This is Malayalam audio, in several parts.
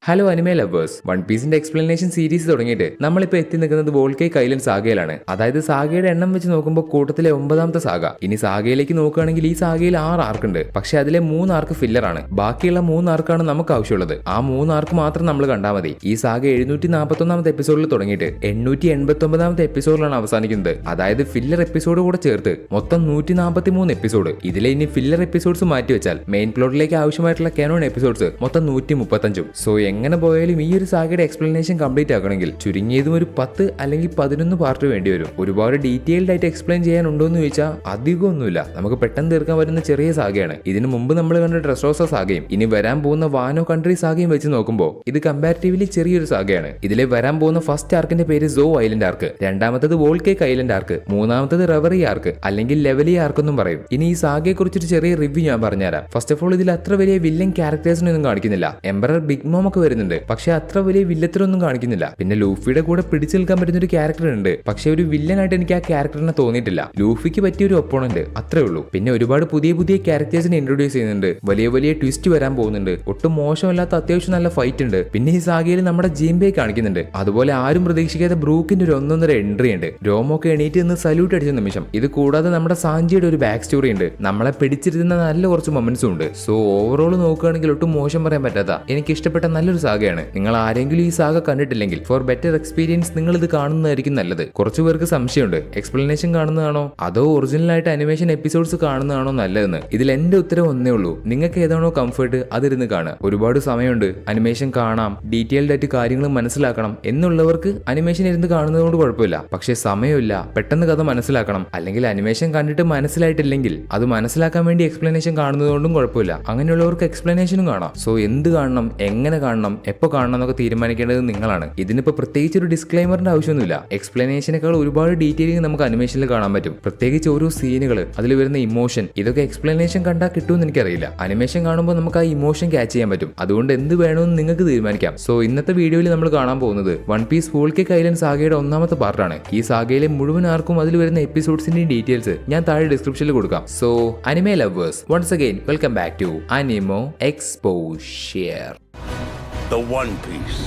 ഹലോ അനിമേ ലവേഴ്സ്, വൺ പീസിന്റെ എക്സ്പ്ലനേഷൻ സീരീസ് തുടങ്ങിയിട്ട് നമ്മളിപ്പോൾ എത്തി നിൽക്കുന്നത് വോൾക്കൈ ഐലൻഡ് സാഗയിലാണ്. അതായത് സാഗയുടെ എണ്ണം വെച്ച് നോക്കുമ്പോൾ കൂട്ടത്തിലെ 9ാമത്തെ സാഗ. ഇനി സാഗയിലേക്ക് നോക്കുകയാണെങ്കിൽ ഈ സാഗയിൽ 6 ആർക്കുണ്ട്. പക്ഷെ അതിലെ 3 ആർക്ക് ഫില്ലറാണ്. ബാക്കിയുള്ള 3 ആർക്കാണ് നമുക്ക് ആവശ്യമുള്ളത്. ആ 3 ആർക്ക് മാത്രം നമ്മൾ കണ്ടാൽ മതി. ഈ സാഗ 741ാമത്തെ എപ്പിസോഡിൽ തുടങ്ങിയിട്ട് 889ാമത്തെ എപ്പിസോഡിലാണ് അവസാനിക്കുന്നത്. അതായത് ഫില്ലർ എപ്പിസോഡ് കൂടെ ചേർത്ത് മൊത്തം 143 എപ്പിസോഡ്. ഇതിലെ ഇനി ഫില്ലർ എപ്പിസോഡ്സ് മാറ്റി വെച്ചാൽ മെയിൻ പ്ലോട്ടിലേക്ക് ആവശ്യമായിട്ടുള്ള കാനോൺ എപ്പിസോഡ്സ് മൊത്തം 135. സോ എങ്ങനെ പോയാലും ഈ ഒരു സാഗയുടെ എക്സ്പ്ലനേഷൻ കംപ്ലീറ്റ് ആക്കണമെങ്കിൽ ചുരുങ്ങിയതും ഒരു 10 അല്ലെങ്കിൽ 11 പാർട്ട് വേണ്ടി വരും. ഒരുപാട് ഡീറ്റെയിൽഡ് ആയിട്ട് എക്സ്പ്ലെയിൻ ചെയ്യാനുണ്ടോ എന്ന് ചോദിച്ചാൽ അധികമൊന്നുമില്ല. നമുക്ക് പെട്ടെന്ന് തീർക്കാൻ പറ്റുന്ന ചെറിയ സാഗയാണ്. ഇതിനു മുമ്പ് നമ്മൾ കണ്ട ഡ്രസ്സോസ സാഗയും ഇനി വരാൻ പോകുന്ന വാനോ കൺട്രി സാഗയും വെച്ച് നോക്കുമ്പോൾ ഇത് കമ്പാരിറ്റീവ്ലി ചെറിയൊരു സാഗയാണ്. ഇതിലെ വരാൻ പോകുന്ന ഫസ്റ്റ് ആർക്കിന്റെ പേര് സോ ഐലൻഡ് ആർക്ക്, രണ്ടാമത്തത് വോൾക്കേക്ക് ഐലൻഡ് ആർക്ക്, മൂന്നാമത്തത് റെവറി ആർക്ക് അല്ലെങ്കിൽ ലെവലി ആർക്ക് എന്നും പറയും. ഇനി ഈ സാഗയെ കുറിച്ചൊരു ചെറിയ റിവ്യൂ ഞാൻ പറഞ്ഞുതരാം. ഫസ്റ്റ് ഓഫ് ഓൾ ഇതിൽ അത്ര വലിയ വില്ലൻ ക്യാരക്ടേഴ്സിനൊന്നും കാണിക്കുന്നില്ല. എംബറർ ബിഗ് മോം ഒക്കെ വരുന്നുണ്ട്, പക്ഷെ അത്ര വലിയ വില്ലത്തിലൊന്നും കാണിക്കുന്നില്ല. പിന്നെ ലൂഫിയുടെ കൂടെ പിടിച്ചു നിൽക്കാൻ പറ്റുന്ന ഒരു ക്യാരക്ടർ ഉണ്ട്, പക്ഷെ ഒരു വില്ലനായിട്ട് എനിക്ക് ആ ക്യാരക്ടറിനെ തോന്നിയിട്ടില്ല. ലൂഫിക്ക് പറ്റിയ ഒരു ഒപ്പോണന്റ് അത്രേ ഉള്ളൂ. പിന്നെ ഒരുപാട് പുതിയ പുതിയ ക്യാരക്ടേഴ്സിനെ ഇൻട്രൊഡ്യൂസ് ചെയ്യുന്നുണ്ട്. വലിയ വലിയ ട്വിസ്റ്റ് വരാൻ പോകുന്നുണ്ട്. ഒട്ടും മോശമല്ലാത്ത അത്യാവശ്യം നല്ല ഫൈറ്റ് ഉണ്ട്. പിന്നെ ഈ സാഗയിൽ നമ്മുടെ ജീംബെ കാണിക്കുന്നുണ്ട്. അതുപോലെ ആരും പ്രതീക്ഷിക്കാത്ത ബ്രൂക്കിന്റെ ഒരു 1.5 എൻട്രി ഉണ്ട്. രോമൊക്കെ എണീറ്റ് നിന്ന് സല്യൂട്ട് അടിച്ച നിമിഷം. ഇത് കൂടാതെ നമ്മുടെ സാഞ്ചിയുടെ ഒരു ബാക്ക് സ്റ്റോറി ഉണ്ട്. നമ്മളെ പിടിച്ചിരുന്ന നല്ല കുറച്ച് മൊമെന്റ്സും ഉണ്ട്. സോ ഓവറോൾ നോക്കുകയാണെങ്കിൽ ഒട്ടും മോശം പറയാൻ പറ്റാത്ത എനിക്ക് ഇഷ്ടപ്പെട്ട നല്ലൊരു സാഗയാണ്. നിങ്ങൾ ആരെങ്കിലും ഈ സാഗ കണ്ടിട്ടില്ലെങ്കിൽ ഫോർ ബെറ്റർ എക്സ്പീരിയൻസ് നിങ്ങൾ ഇത് കാണുന്നതായിരിക്കും നല്ലത്. കുറച്ചു പേർക്ക് സംശയമുണ്ട്, എക്സ്പ്ലനേഷൻ കാണുന്നതാണോ അതോ ഒറിജിനൽ ആയിട്ട് അനിമേഷൻ എപ്പിസോഡ്സ് കാണുന്നതാണോ നല്ലതെന്ന്. ഇതിൽ എന്റെ ഉത്തരം ഒന്നേ ഉള്ളൂ, നിങ്ങൾക്ക് ഏതാണോ കംഫർട്ട് അതിരുന്ന് കാണുക. ഒരുപാട് സമയമുണ്ട്, അനിമേഷൻ കാണാം, ഡീറ്റെയിൽഡ് ആയിട്ട് കാര്യങ്ങൾ മനസ്സിലാക്കണം എന്നുള്ളവർക്ക് അനിമേഷൻ ഇരുന്ന് കാണുന്നതുകൊണ്ട് കുഴപ്പമില്ല. പക്ഷെ സമയമില്ല, പെട്ടെന്ന് കഥ മനസ്സിലാക്കണം, അല്ലെങ്കിൽ അനിമേഷൻ കണ്ടിട്ട് മനസ്സിലായിട്ടില്ലെങ്കിൽ അത് മനസ്സിലാക്കാൻ വേണ്ടി എക്സ്പ്ലനേഷൻ കാണുന്നതുകൊണ്ടും കുഴപ്പമില്ല. അങ്ങനെയുള്ളവർക്ക് എക്സ്പ്ലനേഷനും കാണാം. സോ എന്ത് കാണണം, എങ്ങനെ കാണണം, എപ്പോൾ കാണണം എന്നൊക്കെ തീരുമാനിക്കേണ്ടത് നിങ്ങളാണ്. ഇതിനിപ്പോൾ പ്രത്യേകിച്ച് ഒരു ഡിസ്ക്ലൈമറിന്റെ ആവശ്യമൊന്നുമില്ല. എക്സ്പ്ലനേഷനേക്കാൾ ഒരുപാട് ഡീറ്റെയിലിംഗ് നമുക്ക് അനിമേഷനിൽ കാണാൻ പറ്റും. പ്രത്യേകിച്ച് ഓരോ സീനുകൾ, അതിൽ വരുന്ന ഇമോഷൻ, ഇതൊക്കെ എക്സ്പ്ലനേഷൻ കണ്ടാൽ കിട്ടുമെന്ന് എനിക്കറിയില്ല. അനിമേഷൻ കാണുമ്പോൾ നമുക്ക് ആ ഇമോഷൻ ക്യാച്ച് ചെയ്യാൻ പറ്റും. അതുകൊണ്ട് എന്ത് വേണമെന്ന് നിങ്ങൾക്ക് തീരുമാനിക്കാം. സോ ഇന്നത്തെ വീഡിയോയിൽ നമ്മൾ കാണാൻ പോകുന്നത് വൺ പീസ് വോൾക്കേക്ക് ഐലൻഡ് സാഗയുടെ 1ാമത്തെ പാർട്ടാണ്. ഈ സാഗയിലെ മുഴുവൻ ആർക്കും അതിൽ വരുന്ന എപ്പിസോഡ്സിന്റെ ഡീറ്റെയിൽസ് ഞാൻ താഴെ ഡിസ്ക്രിപ്ഷനിൽ കൊടുക്കാം. So anime lovers, once again welcome back to anime exposure. The One Piece.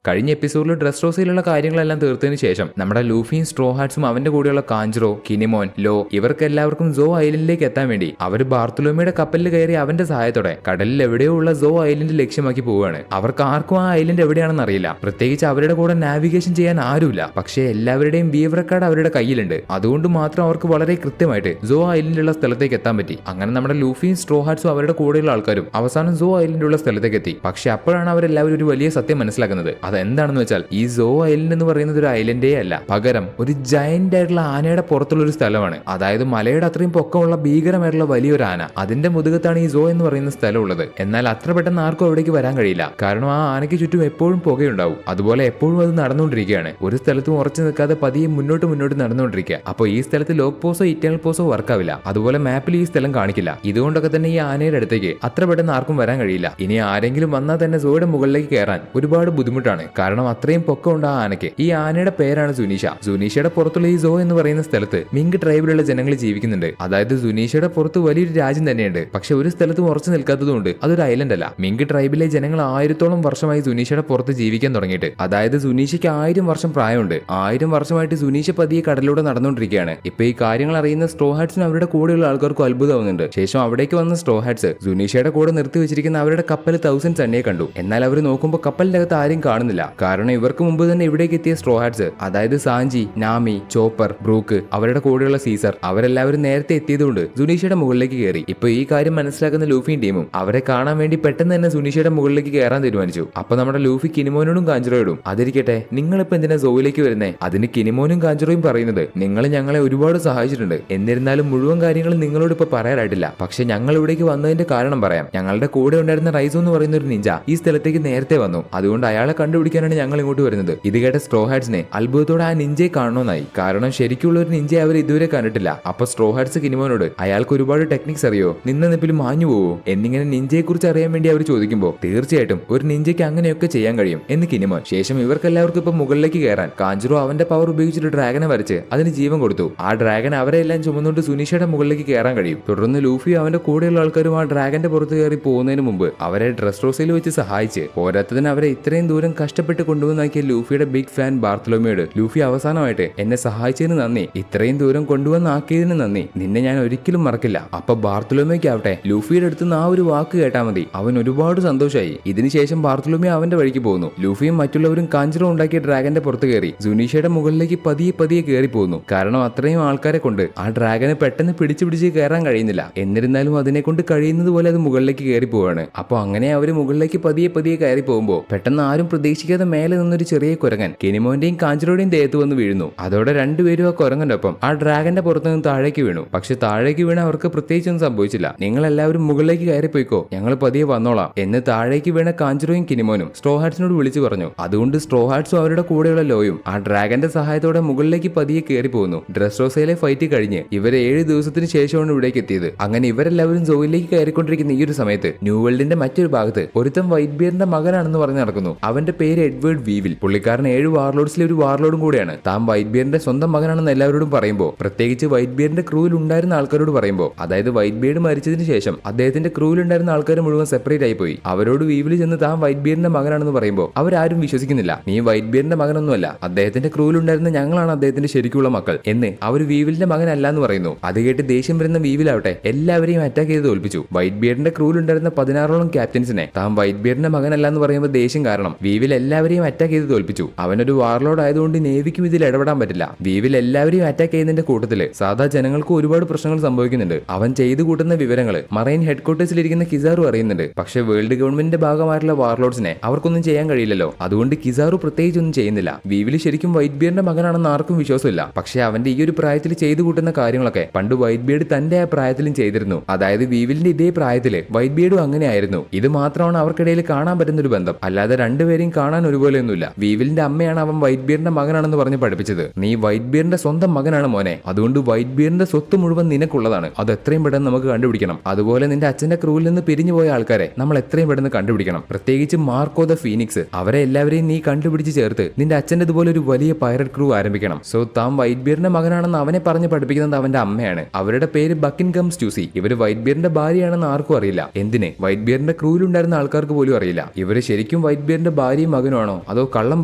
കഴിഞ്ഞ എപ്പിസോഡിൽ ഡ്രസ് റോസയിലുള്ള കാര്യങ്ങളെല്ലാം തീർത്തതിന് ശേഷം നമ്മുടെ ലൂഫിയും സ്ട്രോ ഹാറ്റ്സും അവന്റെ കൂടെയുള്ള കാഞ്ചറോ, കിനിമോൻ, ലോ ഇവർക്കെല്ലാവർക്കും സോ ഐലൻഡിലേക്ക് എത്താൻ വേണ്ടി അവർ ബാർത്തലോമയുടെ കപ്പലിൽ കയറി അവന്റെ സഹായത്തോടെ കടലിൽ എവിടെയോ ഉള്ള സോ ഐലൻഡ് ലക്ഷ്യമാക്കി പോവുകയാണ്. അവർക്ക് ആർക്കും ആ ഐലൻഡ് എവിടെയാണെന്ന് അറിയില്ല. പ്രത്യേകിച്ച് അവരുടെ കൂടെ നാവിഗേഷൻ ചെയ്യാൻ ആരുമില്ല. പക്ഷേ എല്ലാവരുടെയും വീവർ കാർഡ് അവരുടെ കയ്യിലുണ്ട്. അതുകൊണ്ട് മാത്രം അവർക്ക് വളരെ കൃത്യമായിട്ട് സോ ഐലൻഡിലുള്ള സ്ഥലത്തേക്ക് എത്താൻ പറ്റി. അങ്ങനെ നമ്മുടെ ലൂഫിയും സ്ട്രോ ഹാറ്റ്സും അവരുടെ കൂടെയുള്ള ആൾക്കാരും അവസാനം സോ ഐലൻഡിലുള്ള സ്ഥലത്തേക്ക് എത്തി. പക്ഷെ അപ്പോഴാണ് അവരെല്ലാവരും ഒരു വലിയ സത്യം മനസ്സിലാക്കുന്നത്. എന്താണെന്ന് വെച്ചാൽ ഈ സോ ഐലൻഡ് എന്ന് പറയുന്നത് ഒരു ഐലൻഡേ അല്ല, പകരം ഒരു ജയന്റ് ആയിട്ടുള്ള ആനയുടെ പുറത്തുള്ള ഒരു സ്ഥലമാണ്. അതായത് മലയുടെ അത്രയും പൊക്കമുള്ള ഭീകരമായിട്ടുള്ള വലിയൊരു ആന, അതിന്റെ മുതുകത്താണ് ഈ സോ എന്ന് പറയുന്ന സ്ഥലം ഉള്ളത്. എന്നാൽ അത്ര പെട്ടെന്ന് ആർക്കും അവിടേക്ക് വരാൻ കഴിയില്ല. കാരണം ആ ആനയ്ക്ക് ചുറ്റും എപ്പോഴും പുകയുണ്ടാവും. അതുപോലെ എപ്പോഴും അത് നടന്നുകൊണ്ടിരിക്കുകയാണ്. ഒരു സ്ഥലത്തും ഉറച്ചു നിൽക്കാതെ പതിയെ മുന്നോട്ട് നടന്നുകൊണ്ടിരിക്കുക. അപ്പോൾ ഈ സ്ഥലത്ത് ലോക്ക് പോസോ ഇറ്റേണൽ പോസോ വർക്കാവില്ല. അതുപോലെ മാപ്പിൽ ഈ സ്ഥലം കാണിക്കില്ല. ഇതുകൊണ്ടൊക്കെ തന്നെ ഈ ആനയുടെ അടുത്തേക്ക് അത്ര പെട്ടെന്ന് ആർക്കും വരാൻ കഴിയില്ല. ഇനി ആരെങ്കിലും വന്നാൽ തന്നെ സോയുടെ മുകളിലേക്ക് കയറാൻ ഒരുപാട് ബുദ്ധിമുട്ടാണ്. കാരണം അത്രയും പൊക്കമുണ്ട് ആ ആനയ്ക്ക്. ഈ ആനയുടെ പേരാണ് സുനീഷ. സുനീഷയുടെ പുറത്തുള്ള ഈ സോ എന്ന് പറയുന്ന സ്ഥലത്ത് മിങ്ക് ട്രൈബിലുള്ള ജനങ്ങൾ ജീവിക്കുന്നുണ്ട്. അതായത് സുനീഷയുടെ പുറത്ത് വലിയൊരു രാജ്യം തന്നെയുണ്ട്. പക്ഷെ ഒരു സ്ഥലത്തും ഉറച്ചു നിൽക്കാത്തതുകൊണ്ട് അതൊരു ഐലൻഡ് അല്ല. മിങ്ക് ട്രൈബിലെ ജനങ്ങൾ 1000ഓളം വർഷമായി സുനീഷയുടെ പുറത്ത് ജീവിക്കാൻ തുടങ്ങിയിട്ട്. അതായത് സുനീഷയ്ക്ക് 1000 വർഷം പ്രായമുണ്ട്. 1000 വർഷമായിട്ട് സുനീഷ പതിയെ കടലിലൂടെ നടന്നുകൊണ്ടിരിക്കുകയാണ്. ഇപ്പൊ ഈ കാര്യങ്ങൾ അറിയുന്ന സ്ട്രോ ഹാറ്റ്സിനും അവരുടെ കൂടെയുള്ള ആൾക്കാർക്കും അത്ഭുതമാവുന്നുണ്ട്. ശേഷം അവിടേക്ക് വന്ന സ്ട്രോ ഹാറ്റ്സ് സുനീഷയുടെ കൂടെ നിർത്തി വെച്ചിരിക്കുന്ന അവരുടെ കപ്പൽ 1000 തന്നെയെ കണ്ടു. എന്നാൽ അവർ നോക്കുമ്പോൾ കപ്പലിന്റെ അകത്ത് ആരും കാണുന്നില്ല. കാരണം ഇവർക്ക് മുമ്പ് തന്നെ ഇവിടേക്ക് എത്തിയ സ്ട്രോ ഹാറ്റ്സ്, അതായത് സാഞ്ചി, നാമി, ചോപ്പർ, ബ്രൂക്ക്, അവരുടെ കൂടെയുള്ള സീസർ, അവരെല്ലാവരും നേരത്തെ എത്തിയതുകൊണ്ട് സുനീഷയുടെ മുകളിലേക്ക് കയറി. ഇപ്പൊ ഈ കാര്യം മനസ്സിലാക്കുന്ന ലൂഫിയും ടീമും അവരെ കാണാൻ വേണ്ടി പെട്ടെന്ന് തന്നെ സുനീഷയുടെ മുകളിലേക്ക് കയറാൻ തീരുമാനിച്ചു. അപ്പൊ നമ്മുടെ ലൂഫി കിനിമോനോടും കാഞ്ചറോയോടും, അതിരിക്കട്ടെ നിങ്ങളിപ്പോ എന്തിനാ സോയിലേക്ക് വരുന്നേ? അതിന് കിനിമോനും കാഞ്ചറോയും പറയുന്നത്, നിങ്ങൾ ഞങ്ങളെ ഒരുപാട് സഹായിച്ചിട്ടുണ്ട്, എന്നിരുന്നാലും മുഴുവൻ കാര്യങ്ങളും നിങ്ങളോട് ഇപ്പൊ പറയാനായിട്ടില്ല. പക്ഷെ ഞങ്ങൾ ഇവിടേക്ക് വന്നതിന്റെ കാരണം പറയാം. ഞങ്ങളുടെ കൂടെ ഉണ്ടായിരുന്ന റൈസോ എന്ന് പറയുന്ന ഒരു നിഞ്ച ഈ സ്ഥലത്തേക്ക് നേരത്തെ വന്നു. അതുകൊണ്ട് അയാളെ കണ്ടുപിടിക്കാൻ കണ്ടുപിടിക്കാനാണ് ഞങ്ങൾ ഇങ്ങോട്ട് വരുന്നത്. ഇത് കേട്ട സ്ട്രോ ഹാറ്റ്സിനെ അത്ഭുതത്തോടെ ആ നിഞ്ചയെ കാണണമെന്നായി. കാരണം ശരിക്കുള്ള ഒരു നിഞ്ചയെ അവർ ഇതുവരെ കണ്ടിട്ടില്ല. അപ്പൊ സ്ട്രോ ഹാറ്റ്സ് കിനിമോനോട് അയാൾക്ക് ഒരുപാട് ടെക്നിക്സ് അറിയോ, നിന്ന നിപ്പിൽ മാഞ്ഞു പോവോ എന്നിങ്ങനെ നിഞ്ചയെ കുറിച്ച് അറിയാൻ വേണ്ടി അവർ ചോദിക്കുമ്പോൾ തീർച്ചയായിട്ടും ഒരു നിഞ്ചയ്ക്ക് അങ്ങനെയൊക്കെ ചെയ്യാൻ കഴിയും എന്ന് കിനിമോൻ. ശേഷം ഇവർക്കെല്ലാവർക്കും ഇപ്പൊ മുകളിലേക്ക് കയറാൻ കാഞ്ചുറോ അവന്റെ പവർ ഉപയോഗിച്ചിട്ട് ഡ്രാഗനെ വരച്ച് അതിന് ജീവൻ കൊടുത്തു. ആ ഡ്രാഗൻ അവരെ എല്ലാം ചുമന്നുകൊണ്ട് സുനിഷയുടെ മുകളിലേക്ക് കയറാൻ കഴിയും. തുടർന്ന് ലൂഫി അവന്റെ കൂടെയുള്ള ആൾക്കാരും ആ ഡ്രാഗന്റെ പുറത്ത് കയറി പോകുന്നതിന് മുമ്പ് അവരെ ഡ്രസ് റോസയിൽ വെച്ച് സഹായിച്ച് പോരാത്തതിന് അവരെ ഇത്രയും ദൂരം കഷ്ടപ്പെട്ട് കൊണ്ടുവന്നാക്കിയ ലൂഫിയുടെ ബിഗ് ഫാൻ ബാർത്തലോമിയോട് ലൂഫി അവസാനമായിട്ട് എന്നെ സഹായിച്ചതിന് നന്ദി, ഇത്രയും ദൂരം കൊണ്ടുവന്നാക്കിയതിന് നന്ദി, നിന്നെ ഞാൻ ഒരിക്കലും മറക്കില്ല. അപ്പൊ ബാർത്തലോമിയോക്കാവട്ടെ ലൂഫിയുടെ അടുത്ത് ആ ഒരു വാക്ക് കേട്ടാൽ മതി അവൻ ഒരുപാട് സന്തോഷമായി. ഇതിനുശേഷം ബാർത്തലോമിയോ അവന്റെ വഴിക്ക് പോകുന്നു. ലൂഫിയും മറ്റുള്ളവരും കാഞ്ചുറോ ഉണ്ടാക്കിയ ഡ്രാഗന്റെ പുറത്ത് കയറി സുനീഷയുടെ മുകളിലേക്ക് പതിയെ പതിയെ കയറി പോകുന്നു. കാരണം അത്രയും ആൾക്കാരെ കൊണ്ട് ആ ഡ്രാഗനെ പെട്ടെന്ന് പിടിച്ച് കയറാൻ കഴിയുന്നില്ല. എന്നിരുന്നാലും അതിനെ കൊണ്ട് കഴിയുന്നത് പോലെ അത് മുകളിലേക്ക് കയറി പോവാണ്. അപ്പൊ അങ്ങനെ അവര് മുകളിലേക്ക് പതിയെ പതിയെ കയറി പോകുമ്പോൾ പെട്ടെന്ന് ആരും പ്രതീക്ഷിക്കാതെ മേലെ നിന്നൊരു ചെറിയ കുരങ്ങൻ കിനിമോന്റെയും കാഞ്ചുറോയുടെയും ദേഹത്ത് വന്ന് വീഴുന്നു. അതോടെ രണ്ടുപേരും ആ കുരങ്ങന്റെ ഒപ്പം ആ ഡ്രാഗന്റെ പുറത്ത് നിന്ന് താഴേക്ക് വീണു. പക്ഷെ താഴേക്ക് വീണ അവർക്ക് പ്രത്യേകിച്ചൊന്നും സംഭവിച്ചില്ല. നിങ്ങൾ എല്ലാവരും മുകളിലേക്ക് കയറി പോയിക്കോ, ഞങ്ങൾ പതിയെ വന്നോളാം എന്ന് താഴേക്ക് വീണ കാഞ്ചുറോയും കിനിമോനും സ്ട്രോ ഹാറ്റ്സിനോട് വിളിച്ചു പറഞ്ഞു. അതുകൊണ്ട് സ്ട്രോ ഹാറ്റ്സും അവരുടെ കൂടെയുള്ള ലോയും ആ ഡ്രാഗന്റെ സഹായത്തോടെ മുകളിലേക്ക് പതിയെ കയറി പോകുന്നു. ഡ്രസ് റോസയിലെ ഫൈറ്റ് കഴിഞ്ഞ് ഇവരെ 7 ദിവസത്തിന് ശേഷമാണ് ഇവിടേക്ക് എത്തിയത്. അങ്ങനെ ഇവരെല്ലാവരും സോയിലേക്ക് കയറിക്കൊണ്ടിരിക്കുന്ന ഈ ഒരു സമയത്ത് ന്യൂ വേൾഡിന്റെ മറ്റൊരു ഭാഗത്ത് ഒരുത്തൻ വൈറ്റ് ബിയറിന്റെ മകനാണെന്ന് പറഞ്ഞ് നടക്കുന്നു. അവന്റെ പേര് എഡ്വേർഡ് വീവിൽ. പുള്ളിക്കാരൻ 7 വാർലോഡ്സിലെ ഒരു വാർലോഡും കൂടെയാണ്. താൻ വൈറ്റ് ബിയറിന്റെ സ്വന്തം മകനാണെന്ന് എല്ലാവരോടും പറയുമ്പോൾ, പ്രത്യേകിച്ച് വൈറ്റ് ബിയറിന്റെ ക്രൂവിൽ ഉണ്ടായിരുന്ന ആൾക്കാരോട് പറയുമ്പോൾ, അതായത് വൈറ്റ് ബിയർഡ് മരിച്ചതിന് ശേഷം അദ്ദേഹത്തിന്റെ ക്രൂവിൽ ഉണ്ടായിരുന്ന ആൾക്കാർ മുഴുവൻ സെപ്പറേറ്റ് ആയി പോയി. അവരോട് വീവിൽ ചെന്ന് താൻ വൈറ്റ് ബിയറിന്റെ മകനാണെന്ന് പറയുമ്പോൾ അവരാരും വിശ്വസിക്കുന്നില്ല. നീ വൈറ്റ് ബിയറിന്റെ മകനൊന്നുമല്ല, അദ്ദേഹത്തിന്റെ ക്രൂവിൽ ഉണ്ടായിരുന്ന ഞങ്ങളാണ് അദ്ദേഹത്തിന്റെ ശരിക്കുള്ള മക്കൾ എന്ന്. അവർ വീവിലിന്റെ മകനല്ല എന്ന് പറയുന്നു. അത് കേട്ട് ദേഷ്യം വരുന്ന വീവിലാവട്ടെ എല്ലാവരെയും അറ്റാക്ക് ചെയ്ത് തോൽപ്പിച്ചു. വൈറ്റ് ബിയറിന്റെ ക്രൂവിൽ ഉണ്ടായിരുന്ന 16ഓളം ക്യാപ്റ്റൻസിനെ താൻ വൈറ്റ് ബിയറിന്റെ മകനല്ല എന്ന് പറയുമ്പോൾ ദേഷ്യം കാരണം വീവിൽ എല്ലാവരെയും അറ്റാക്ക് ചെയ്ത് തോൽപ്പിച്ചു. അവനൊരു വാർലോഡ് ആയതുകൊണ്ട് നേവിക്കും ഇതിൽ ഇടപെടാൻ പറ്റില്ല. വീവിൽ എല്ലാവരെയും അറ്റാക്ക് ചെയ്യുന്നതിന്റെ കൂട്ടത്തില് സാധാ ജനങ്ങൾക്ക് ഒരുപാട് പ്രശ്നങ്ങൾ സംഭവിക്കുന്നുണ്ട്. അവൻ ചെയ്തു കൂട്ടുന്ന വിവരങ്ങൾ മറൈൻ ഹെഡ്ക്വാർട്ടേഴ്സിലിരിക്കുന്ന കിസാറു അറിയുന്നുണ്ട്. പക്ഷേ വേൾഡ് ഗവൺമെന്റിന്റെ ഭാഗമായിട്ടുള്ള വാർലോഡ്സിനെ അവർക്കൊന്നും ചെയ്യാൻ കഴിയില്ലല്ലോ. അതുകൊണ്ട് കിസാറു പ്രത്യേകിച്ചൊന്നും ചെയ്യുന്നില്ല. വീവിൽ ശരിക്കും വൈറ്റ് ബിയറിന്റെ മകനാണെന്ന് ആർക്കും വിശ്വാസമില്ല. പക്ഷേ അവന്റെ ഈ ഒരു പ്രായത്തിൽ ചെയ്തു കൂട്ടുന്ന കാര്യങ്ങളൊക്കെ പണ്ട് വൈറ്റ് ബിയർഡ് തന്റെ ആ പ്രായത്തിലും ചെയ്തിരുന്നു. അതായത് വീവിലിന്റെ ഇതേ പ്രായത്തില് വൈറ്റ് ബിയർഡും അങ്ങനെയായിരുന്നു. ഇത് മാത്രമാണ് അവർക്കിടയിൽ കാണാൻ പറ്റുന്ന ഒരു ബന്ധം. അല്ലാതെ രണ്ടുപേരെയും കാണാൻ ഒരുപോലെയൊന്നുമില്ല. വീവിലിന്റെ അമ്മയാണ് അവൻ വൈറ്റ് ബിയറിന്റെ മകനാണെന്ന് പറഞ്ഞ് പഠിപ്പിച്ചത്. നീ വൈറ്റ് ബിയറിന്റെ സ്വന്തം മകനാണ് മോനെ, അതുകൊണ്ട് വൈറ്റ് ബിയറിന്റെ സ്വത്ത് മുഴുവൻ നിനക്കുള്ളതാണ്. അത് എത്രയും പെട്ടെന്ന് നമുക്ക് കണ്ടുപിടിക്കണം. അതുപോലെ നിന്റെ അച്ഛന്റെ ക്രൂവിൽ നിന്ന് പിരിഞ്ഞു പോയ ആൾക്കാരെ നമ്മൾ എത്രയും പെട്ടെന്ന് കണ്ടുപിടിക്കണം. പ്രത്യേകിച്ച് മാർക്കോ ദ ഫീനിക്സ്, അവരെ എല്ലാവരെയും നീ കണ്ടുപിടിച്ച് ചേർത്ത് നിന്റെ അച്ഛന്റെ ഇതുപോലെ ഒരു വലിയ പൈററ്റ് ക്രൂ ആരംഭിക്കണം. സോ താൻ വൈറ്റ് ബിയറിന്റെ മകനാണെന്ന് അവനെ പറഞ്ഞ് പഠിപ്പിക്കുന്നത് അവന്റെ അമ്മയാണ്. അവരുടെ പേര് ബക്കിൻഗം സ്റ്റൂസി. ഇവര് വൈറ്റ് ബിയറിന്റെ ഭാര്യയാണെന്ന് ആർക്കും അറിയില്ല. എന്തിന് വൈറ്റ് ബിയറിന്റെ ക്രൂവിലുണ്ടായിരുന്ന ആൾക്കാർക്ക് പോലും അറിയില്ല. ഇവര് ശരിക്കും വൈറ്റ് ബിയറിന്റെ ഭാര്യയും മകനാണോ അതോ കള്ളം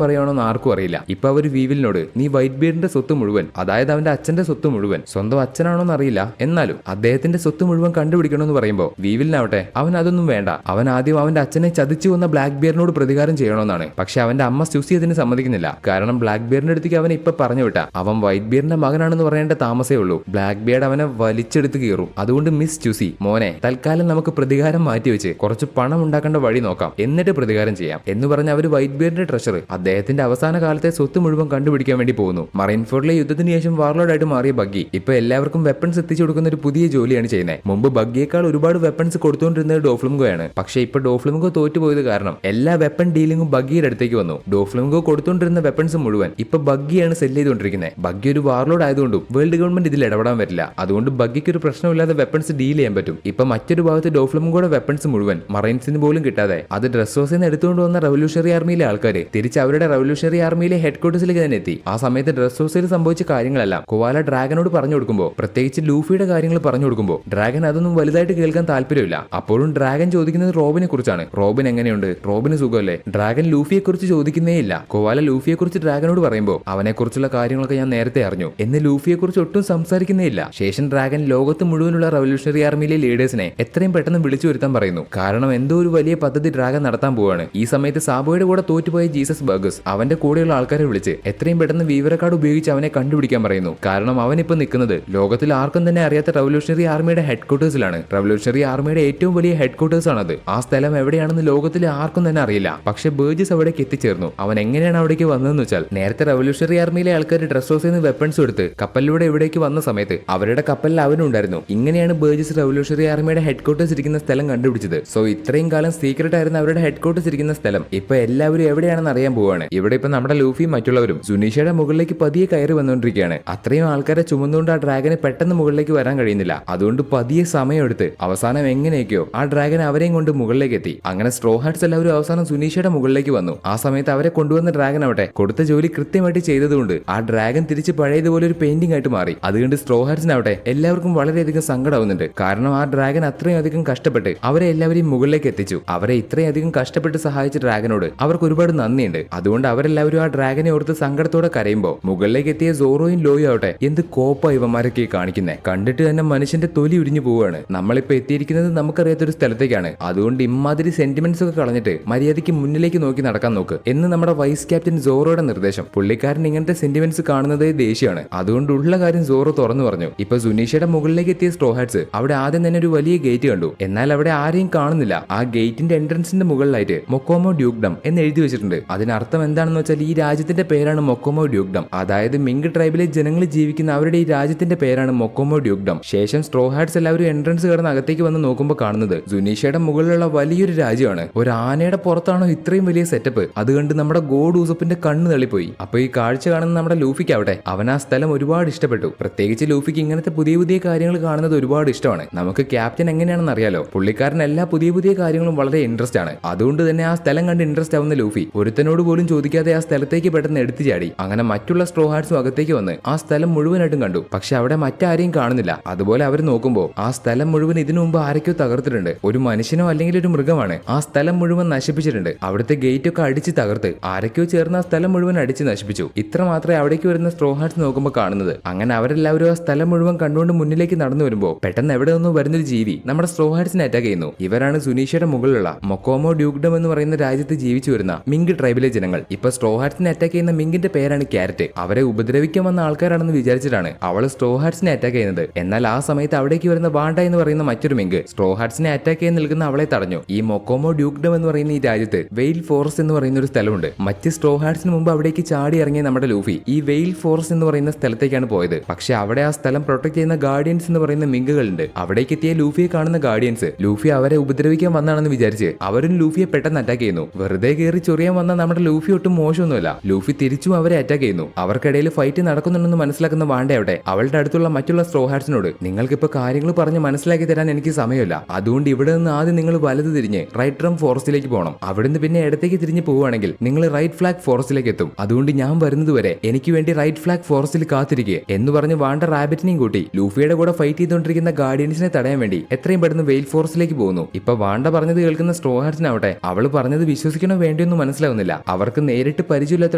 പറയാണോ എന്ന് ആർക്കും അറിയില്ല. ഇപ്പൊ അവര് വീവിലിനോട് നീ വൈറ്റ് ബിയറിന്റെ സ്വത്ത് മുഴുവൻ, അതായത് അവന്റെ അച്ഛന്റെ സ്വത്ത് മുഴുവൻ, സ്വന്തം അച്ഛനാണോന്ന് അറിയില്ല എന്നാലും അദ്ദേഹത്തിന്റെ സ്വത്ത് മുഴുവൻ കണ്ടുപിടിക്കണമെന്ന് പറയുമ്പോൾ വീവിലിനാവട്ടെ അവൻ അതൊന്നും വേണ്ട. അവൻ ആദ്യം അവന്റെ അച്ഛനെ ചതിച്ചു വന്ന ബ്ലാക്ക് ബിയറിനോട് പ്രതികാരം ചെയ്യണമെന്നാണ്. പക്ഷെ അവന്റെ അമ്മ സ്റ്റൂസി അതിന് സമ്മതിക്കുന്നില്ല. കാരണം ബ്ലാക്ക് ബിയറിന്റെ അടുത്തേക്ക് അവൻ ഇപ്പൊ പറഞ്ഞു വിട്ട അവൻ വൈറ്റ് ബിയറിന്റെ മകനാണെന്ന് പറയേണ്ട താമസേ ഉള്ളൂ. ബ്ലാക്ക് ബിയർഡ് അവനെ വലിച്ചെടുത്ത് കീറും. അതുകൊണ്ട് മിസ് സ്റ്റൂസി മോനെ, തൽക്കാലം നമുക്ക് പ്രതികാരം മാറ്റിവെച്ച് കുറച്ച് പണം ഉണ്ടാക്കേണ്ട വഴി നോക്കാം, എന്നിട്ട് പ്രതികാരം ചെയ്യാം എന്ന് പറഞ്ഞ് അവർ വൈറ്റ് ബിയറിന്റെ ട്രഷർ അദ്ദേഹത്തിന്റെ അവസാന കാലത്തെ സ്വത്ത് മുഴുവൻ കണ്ടുപിടിക്കാൻ വേണ്ടി പോകുന്നു. മറൈൻഫോർഡിലെ യുദ്ധത്തിന് ശേഷം വാർലോഡായിട്ട് മാറിയ ബഗ്ഗി ഇപ്പൊ എല്ലാവർക്കും വെപ്പൺസ് എത്തിച്ചു കൊടുക്കുന്ന ഒരു പുതിയ ജോലിയാണ് ചെയ്യുന്നത്. മുമ്പ് ബഗ്ഗിയേക്കാൾ ഒരുപാട് വെപ്പൺസ് കൊടുത്തുകൊണ്ടിരുന്നത് ഡോഫ്ലമിംഗോയാണ്. പക്ഷെ ഇപ്പൊ ഡോഫ്ലമിംഗോ തോറ്റുപോയത് കാരണം എല്ലാ വെപ്പൺ ഡീലിംഗും ബഗ്ഗിയുടെ അടുത്തേക്ക് വന്നു. ഡോഫ്ലമിംഗോ കൊടുത്തുകൊണ്ടിരുന്ന വെപ്പൺസ് മുഴുവൻ ഇപ്പൊ ബഗ്ഗിയാണ് സെല് ചെയ്തുകൊണ്ടിരിക്കുന്നത്. ബഗ്ഗി ഒരു വാർലോഡ് ആയതുകൊണ്ടും വേൾഡ് ഗവൺമെന്റ് ഇതിൽ ഇടപെടാൻ പറ്റില്ല. അതുകൊണ്ട് ബഗ്ഗിക്ക് ഒരു പ്രശ്നമില്ലാതെ വെപ്പൺസ് ഡീൽ ചെയ്യാൻ പറ്റും. ഇപ്പൊ മറ്റൊരു ഭാഗത്ത് ഡോഫ്ലമിംഗോയുടെ വെപ്പൺസ് മുഴുവൻ മറൈൻസിന് പോലും കിട്ടാതെ അത് ഡ്രസ്സോസിൽ നിന്ന് എടുത്തുകൊണ്ട് വന്ന റവല്യൂഷണറി ആർമിയിലെ ആൾക്കാർ തിരിച്ച് അവരുടെ റവല്യൂഷണറി ആർമിയിലെ ഹെഡ്ക്വാർട്ടേഴ്സിലേക്ക് തന്നെ എത്തി. ആ സമയത്ത് ഡ്രസ്സോസിൽ സംഭവിച്ച കാര്യങ്ങളെല്ലാം കോവാല ഡ്രാഗനോട് പറഞ്ഞു കൊടുക്കുമ്പോൾ, പ്രത്യേകിച്ച് ലൂഫിയുടെ കാര്യങ്ങൾ പറഞ്ഞു കൊടുക്കുമ്പോൾ ഡ്രാഗൻ അതൊന്നും വലുതായിട്ട് കേൾക്കാൻ താല്പര്യമില്ല. അപ്പോഴും ഡ്രാഗൻ ചോദിക്കുന്നത് റോബിനെ കുറിച്ചാണ്. റോബിൻ എങ്ങനെയുണ്ട്, റോബിന് സുഖമല്ലേ? ഡ്രാഗൻ ലൂഫിയെ കുറിച്ച് ചോദിക്കുന്നേ ഇല്ല. കോവാല ലൂഫിയെ കുറിച്ച് ഡ്രാഗനോട് പറയുമ്പോൾ അവനെ കുറിച്ചുള്ള കാര്യങ്ങളൊക്കെ ഞാൻ നേരത്തെ അറിഞ്ഞു എന്ന് ലൂഫിയെ കുറിച്ച് ഒട്ടും സംസാരിക്കുന്നേ ഇല്ല. ശേഷം ഡ്രാഗൻ ലോകത്ത് മുഴുവനുള്ള റവല്യൂഷണറി ആർമിയിലെ ലീഡേഴ്സിനെ എത്രയും പെട്ടെന്ന് വിളിച്ചു വരുത്താൻ പറയുന്നു. കാരണം എന്തോ ഒരു വലിയ പദ്ധതി ഡ്രാഗൻ നടത്താൻ പോവാണ്. ഈ സമയത്ത് സാബോയുടെ കൂടെ തോറ്റുപോയ ജീസസ് ബർഗസ് അവന്റെ കൂടെയുള്ള ആൾക്കാരെ വിളിച്ച് എത്രയും പെട്ടെന്ന് വിവരക്കാർഡ് ഉപയോഗിച്ച് അവനെ കണ്ടുപിടിക്കാൻ പറയുന്നു. കാരണം അവൻ ഇപ്പൊ നിൽക്കുന്നത് ലോകത്തിൽ ആർക്കും തന്നെ അറിയാത്ത റവല്യൂഷണറി ആർമിയുടെ ഹെഡ്ക്വാർട്ടേഴ്സിലാണ്. റവല്യൂഷണറി ആർമിയുടെ ഏറ്റവും വലിയ ഹെഡ്ക്വാർട്ടേഴ്സ് ആണത്. ആ സ്ഥലം എവിടെയാണെന്ന് ലോകത്തിലെ ആർക്കും തന്നെ അറിയില്ല. പക്ഷെ ബേർജസ് അവിടേക്ക് എത്തിച്ചേർന്നു. അവൻ എങ്ങനെയാണ് അവിടേക്ക് വന്നതെന്ന് വെച്ചാൽ, നേരത്തെ റവല്യൂഷണറി ആർമിയിലെ ആൾക്കാർ ഡ്രസ് ഹൗസിൽ നിന്ന് വെപ്പൺസ് എടുത്ത് കപ്പലിലൂടെ ഇവിടേക്ക് വന്ന സമയത്ത് അവരുടെ കപ്പലിൽ അവനുണ്ടായിരുന്നു. ഇങ്ങനെയാണ് ബേർജസ് റവല്യൂഷണറി ആർമിയുടെ ഹെഡ്ക്വാർട്ടേഴ്സ് ഇരിക്കുന്ന സ്ഥലം കണ്ടുപിടിച്ചത്. സോ ഇത്രയും കാലം സീക്രട്ട് ആയിരുന്ന അവരുടെ ഹെഡ്ക്വാർട്ടേഴ്സ് ഇരിക്കുന്ന സ്ഥലം ഇപ്പൊ എല്ലാ എല്ലാവരും എവിടെയാണെന്ന് അറിയാൻ പോവാണ്. ഇവിടെ ഇപ്പൊ നമ്മുടെ ലൂഫിയും മറ്റുള്ളവരും സുനീഷയുടെ മുകളിലേക്ക് പതിയെ കയറി വന്നുകൊണ്ടിരിക്കുകയാണ്. അത്രയും ആൾക്കാരെ ചുമന്നുകൊണ്ട് ആ ഡ്രാഗന് പെട്ടെന്ന് മുകളിലേക്ക് വരാൻ കഴിയുന്നില്ല. അതുകൊണ്ട് പതിയെ സമയമെടുത്ത് അവസാനം എങ്ങനെയൊക്കെയോ ആ ഡ്രാഗൻ അവരെയും കൊണ്ട് മുകളിലേക്ക് എത്തി. അങ്ങനെ സ്ട്രോ ഹാർട്സ് എല്ലാവരും അവസാനം സുനീഷയുടെ മുകളിലേക്ക് വന്നു. ആ സമയത്ത് അവരെ കൊണ്ടുവന്ന ഡ്രാഗൻ ആവട്ടെ കൊടുത്ത ജോലി കൃത്യമായിട്ട് ചെയ്തതുകൊണ്ട് ആ ഡ്രാഗൻ തിരിച്ച് പഴയതുപോലെ ഒരു പെയിന്റിംഗ് ആയിട്ട് മാറി. അതുകൊണ്ട് സ്ട്രോ ഹാർട്സിനാവട്ടെ എല്ലാവർക്കും വളരെയധികം സങ്കടമാവുന്നുണ്ട്. കാരണം ആ ഡ്രാഗൻ അത്രയും അധികം കഷ്ടപ്പെട്ട് അവരെ എല്ലാവരെയും മുകളിലേക്ക് എത്തിച്ചു. അവരെ ഇത്രയും അധികം കഷ്ടപ്പെട്ട് സഹായിച്ച ഡ്രാഗനോട് അവർക്ക് ഒരുപാട് നന്ദിയുണ്ട്. അതുകൊണ്ട് അവരെല്ലാവരും ആ ഡ്രാഗനെ ഓർത്ത് സങ്കടത്തോടെ കരയുമ്പോൾ മുകളിലേക്ക് എത്തിയ സോറോയും ലോയും ആവട്ടെ എന്ത് കോപ്പ ഇവന്മാരൊക്കെ കാണിക്കുന്നേ. കണ്ടിട്ട് തന്നെ മനുഷ്യന്റെ തൊലി ഉരിഞ്ഞു പോവുകയാണ്. നമ്മളിപ്പോ എത്തിയിരിക്കുന്നത് നമുക്കറിയാത്തൊരു സ്ഥലത്തേക്കാണ്. അതുകൊണ്ട് ഇമാതിരി സെന്റിമെന്റ്സ് ഒക്കെ കളഞ്ഞിട്ട് മര്യാദയ്ക്ക് മുന്നിലേക്ക് നോക്കി നടക്കാൻ നോക്ക് എന്ന് നമ്മുടെ വൈസ് ക്യാപ്റ്റൻ സോറോയുടെ നിർദ്ദേശം. പുള്ളിക്കാരൻ ഇങ്ങനത്തെ സെന്റിമെന്റ്സ് കാണുന്നത് ദേഷ്യമാണ്. അതുകൊണ്ടുള്ള കാര്യം സോറോ തുറന്നു പറഞ്ഞു. ഇപ്പൊ സുനീഷയുടെ മുകളിലേക്ക് എത്തിയ സ്ട്രോ ഹാർട്സ് അവിടെ ആദ്യം തന്നെ ഒരു വലിയ ഗേറ്റ് കണ്ടു. എന്നാൽ അവിടെ ആരെയും കാണുന്നില്ല. ആ ഗേറ്റിന്റെ എൻട്രൻസിന്റെ മുകളിലായിട്ട് മൊക്കോമോ ഡ്യൂക്ഡം എന്ന് എഴുതി വെച്ചിട്ടുണ്ട്. അതിനർത്ഥം എന്താണെന്ന് വെച്ചാൽ ഈ രാജ്യത്തിന്റെ പേരാണ് മൊക്കോമോ ഡ്യൂക്ഡം. അതായത് മിങ്ക് ട്രൈബിലെ ജനങ്ങൾ ജീവിക്കുന്ന അവരുടെ ഈ രാജ്യത്തിന്റെ പേരാണ് മൊക്കോമോ ഡ്യൂക്ഡം. ശേഷം സ്ട്രോ ഹാർട്സ് എല്ലാവരും എൻട്രൻസ് കടന്ന് അകത്തേക്ക് വന്ന് നോക്കുമ്പോൾ കാണുന്നത് സുനീഷയുടെ മുകളിലുള്ള വലിയൊരു രാജ്യമാണ്. ഒരു ആനയുടെ പുറത്താണോ ഇത്രയും വലിയ സെറ്റപ്പ്? അത് കണ്ട് നമ്മുടെ ഗോഡ് ഊസപ്പിന്റെ കണ്ണ് തള്ളിപ്പോയി. അപ്പൊ ഈ കാഴ്ച കാണുന്ന നമ്മുടെ ലൂഫിക്ക് ആവട്ടെ അവൻ ആ സ്ഥലം ഒരുപാട് ഇഷ്ടപ്പെട്ടു. പ്രത്യേകിച്ച് ലൂഫിക്ക് ഇങ്ങനത്തെ പുതിയ പുതിയ കാര്യങ്ങൾ കാണുന്നത് ഒരുപാട് ഇഷ്ടമാണ്. നമുക്ക് ക്യാപ്റ്റൻ എങ്ങനെയാണെന്ന് അറിയാലോ. പുള്ളിക്കാരൻ എല്ലാ പുതിയ പുതിയ കാര്യങ്ങളും വളരെ ഇൻട്രസ്റ്റ് ആണ്. അതുകൊണ്ട് തന്നെ ആ സ്ഥലം കണ്ട് ഇൻട്രസ്റ്റ് ആവുന്ന ലൂഫി ഒരുത്തനോട് പോലും ചോദിക്കാതെ ആ സ്ഥലത്തേക്ക് പെട്ടെന്ന് എടുത്തു ചാടി. അങ്ങനെ മറ്റുള്ള സ്ട്രോ ഹാർട്സും അകത്തേക്ക് വന്ന് ആ സ്ഥലം മുഴുവനായിട്ടും കണ്ടു. പക്ഷെ അവിടെ മറ്റാരെയും കാണുന്നില്ല. അതുപോലെ അവർ നോക്കുമ്പോൾ ആ സ്ഥലം മുഴുവൻ ഇതിനു മുമ്പ് ആരൊക്കെയോ തകർത്തിട്ടുണ്ട്. ഒരു മനുഷ്യനോ അല്ലെങ്കിൽ ഒരു മൃഗമാണ് ആ സ്ഥലം മുഴുവൻ നശിപ്പിച്ചിട്ടുണ്ട്. അവിടുത്തെ ഗേറ്റ് ഒക്കെ അടിച്ച് തകർത്ത് ആരൊക്കെയോ ചേർന്ന് ആ സ്ഥലം മുഴുവൻ അടിച്ച് നശിപ്പിച്ചു. ഇത്ര മാത്രമേ അവിടേക്ക് വരുന്ന സ്ട്രോ ഹാർട്സ് നോക്കുമ്പോൾ കാണുന്നത്. അങ്ങനെ അവരെല്ലാവരും ആ സ്ഥലം മുഴുവൻ കണ്ടുകൊണ്ട് മുന്നിലേക്ക് നടന്നു വരുമ്പോൾ പെട്ടെന്ന് എവിടെ നിന്നോ വരുന്നൊരു ജീവി നമ്മുടെ സ്ട്രോ ഹാർട്സിനെ അറ്റാക്ക് ചെയ്യുന്നു. ഇവരാണ് സുനീഷയുടെ മുകളിലുള്ള മൊക്കോമോ ഡ്യൂക്ഡം എന്ന് പറയുന്ന രാജ്യത്ത് ജീവിച്ചു വരുന്ന മിങ്ക് ട്രൈബിലെ ജനങ്ങൾ. ഇപ്പൊ സ്ട്രോ ഹാർട്സിനെ അറ്റാക്ക് ചെയ്യുന്ന മിങ്കിന്റെ പേരാണ് ക്യാരറ്റ്. അവരെ ഉപദ്രവിക്കാൻ വന്ന ആൾക്കാരാണെന്ന് വിചാരിച്ചിട്ടാണ് അവൾ സ്ട്രോ ഹാർട്സിനെ അറ്റാക്ക് ചെയ്യുന്നത്. എന്നാൽ ആ സമയത്ത് അവിടേക്ക് വരുന്ന വാണ്ട എന്ന് പറയുന്ന മറ്റൊരു മിങ്ക് സ്ട്രോ ഹാർട്സിനെ അറ്റാക്ക് ചെയ്യാൻ നിൽക്കുന്ന അവളെ തടഞ്ഞു. ഈ മൊക്കോമോ ഡ്യൂക്ഡം എന്ന് പറയുന്ന ഈ രാജ്യത്ത് വെയിൽ ഫോറസ്റ്റ് എന്ന് പറയുന്ന ഒരു സ്ഥലമുണ്ട്. മറ്റ് സ്ട്രോ ഹാർട്സിന് മുമ്പ് അവിടേക്ക് ചാടി ഇറങ്ങിയ നമ്മുടെ ലൂഫി ഈ വെയിൽ ഫോറസ്റ്റ് എന്ന് പറയുന്ന സ്ഥലത്തേക്കാണ് പോയത്. പക്ഷെ അവിടെ ആ സ്ഥലം പ്രൊട്ടക്ട് ചെയ്യുന്ന ഗാർഡിയൻസ് എന്ന് പറയുന്ന മിങ്കുകളുണ്ട്. അവിടേക്ക് എത്തിയ ലൂഫിയെ കാണുന്ന ഗാർഡിയൻസ് ലൂഫി അവരെ ഉപദ്രവിക്കാൻ വന്നാണെന്ന് വിചാരിച്ച് അവരും ലൂഫിയെ പെട്ടെന്ന് അറ്റാക്ക് ചെയ്യുന്നു. വെറുതെ കയറി ചൊറിയാൻ വന്ന നമ്മുടെ ലൂഫി ഒട്ടും മോശമൊന്നുമല്ല. ലൂഫി തിരിച്ചും അവരെ അറ്റാക്ക് ചെയ്യുന്നു. അവർക്കിടയിൽ ഫൈറ്റ് നടക്കുന്നുണ്ടെന്ന് മനസ്സിലാക്കുന്ന വാണ്ടയാവട്ടെ അവളുടെ അടുത്തുള്ള മറ്റുള്ള സ്ട്രോ ഹാർട്സിനോട് നിങ്ങൾക്കിപ്പോ കാര്യങ്ങൾ പറഞ്ഞ് മനസ്സിലാക്കി തരാൻ എനിക്ക് സമയമില്ല. അതുകൊണ്ട് ഇവിടെ നിന്ന് ആദ്യം നിങ്ങൾ വലത് തിരിഞ്ഞ് റൈറ്റ് ഡ്രം ഫോറസ്റ്റിലേക്ക് പോകണം. അവിടുന്ന് പിന്നെ ഇടത്തേക്ക് തിരിഞ്ഞ് പോവുകയാണെങ്കിൽ നിങ്ങൾ റൈറ്റ് ഫ്ലാഗ് ഫോറസ്റ്റിലേക്ക് എത്തും. അതുകൊണ്ട് ഞാൻ വരുന്നത് വരെ എനിക്ക് വേണ്ടി റൈറ്റ് ഫ്ലാഗ് ഫോറസ്റ്റിൽ കാത്തിരിക്കുക എന്ന് പറഞ്ഞ് വാണ്ട റാബിറ്റിനെയും കൂട്ടി ലൂഫിയുടെ കൂടെ ഫൈറ്റ് ചെയ്തുകൊണ്ടിരിക്കുന്ന ഗാർഡിയൻസിനെ തടയാൻ വേണ്ടി എത്രയും പെട്ടെന്ന് വെയിൽ ഫോറസ്റ്റിലേക്ക് പോകുന്നു. ഇപ്പൊ വാണ്ട പറഞ്ഞത് കേൾക്കുന്ന സ്ട്രോ ഹാർട്സിനാവട്ടെ അവൾ പറഞ്ഞത് വിശ്വസിക്കണോ വേണ്ടിയൊന്നും മനസ്സിലാവുന്നില്ല. അവർക്ക് നേരിട്ട് പരിചയമില്ലാത്ത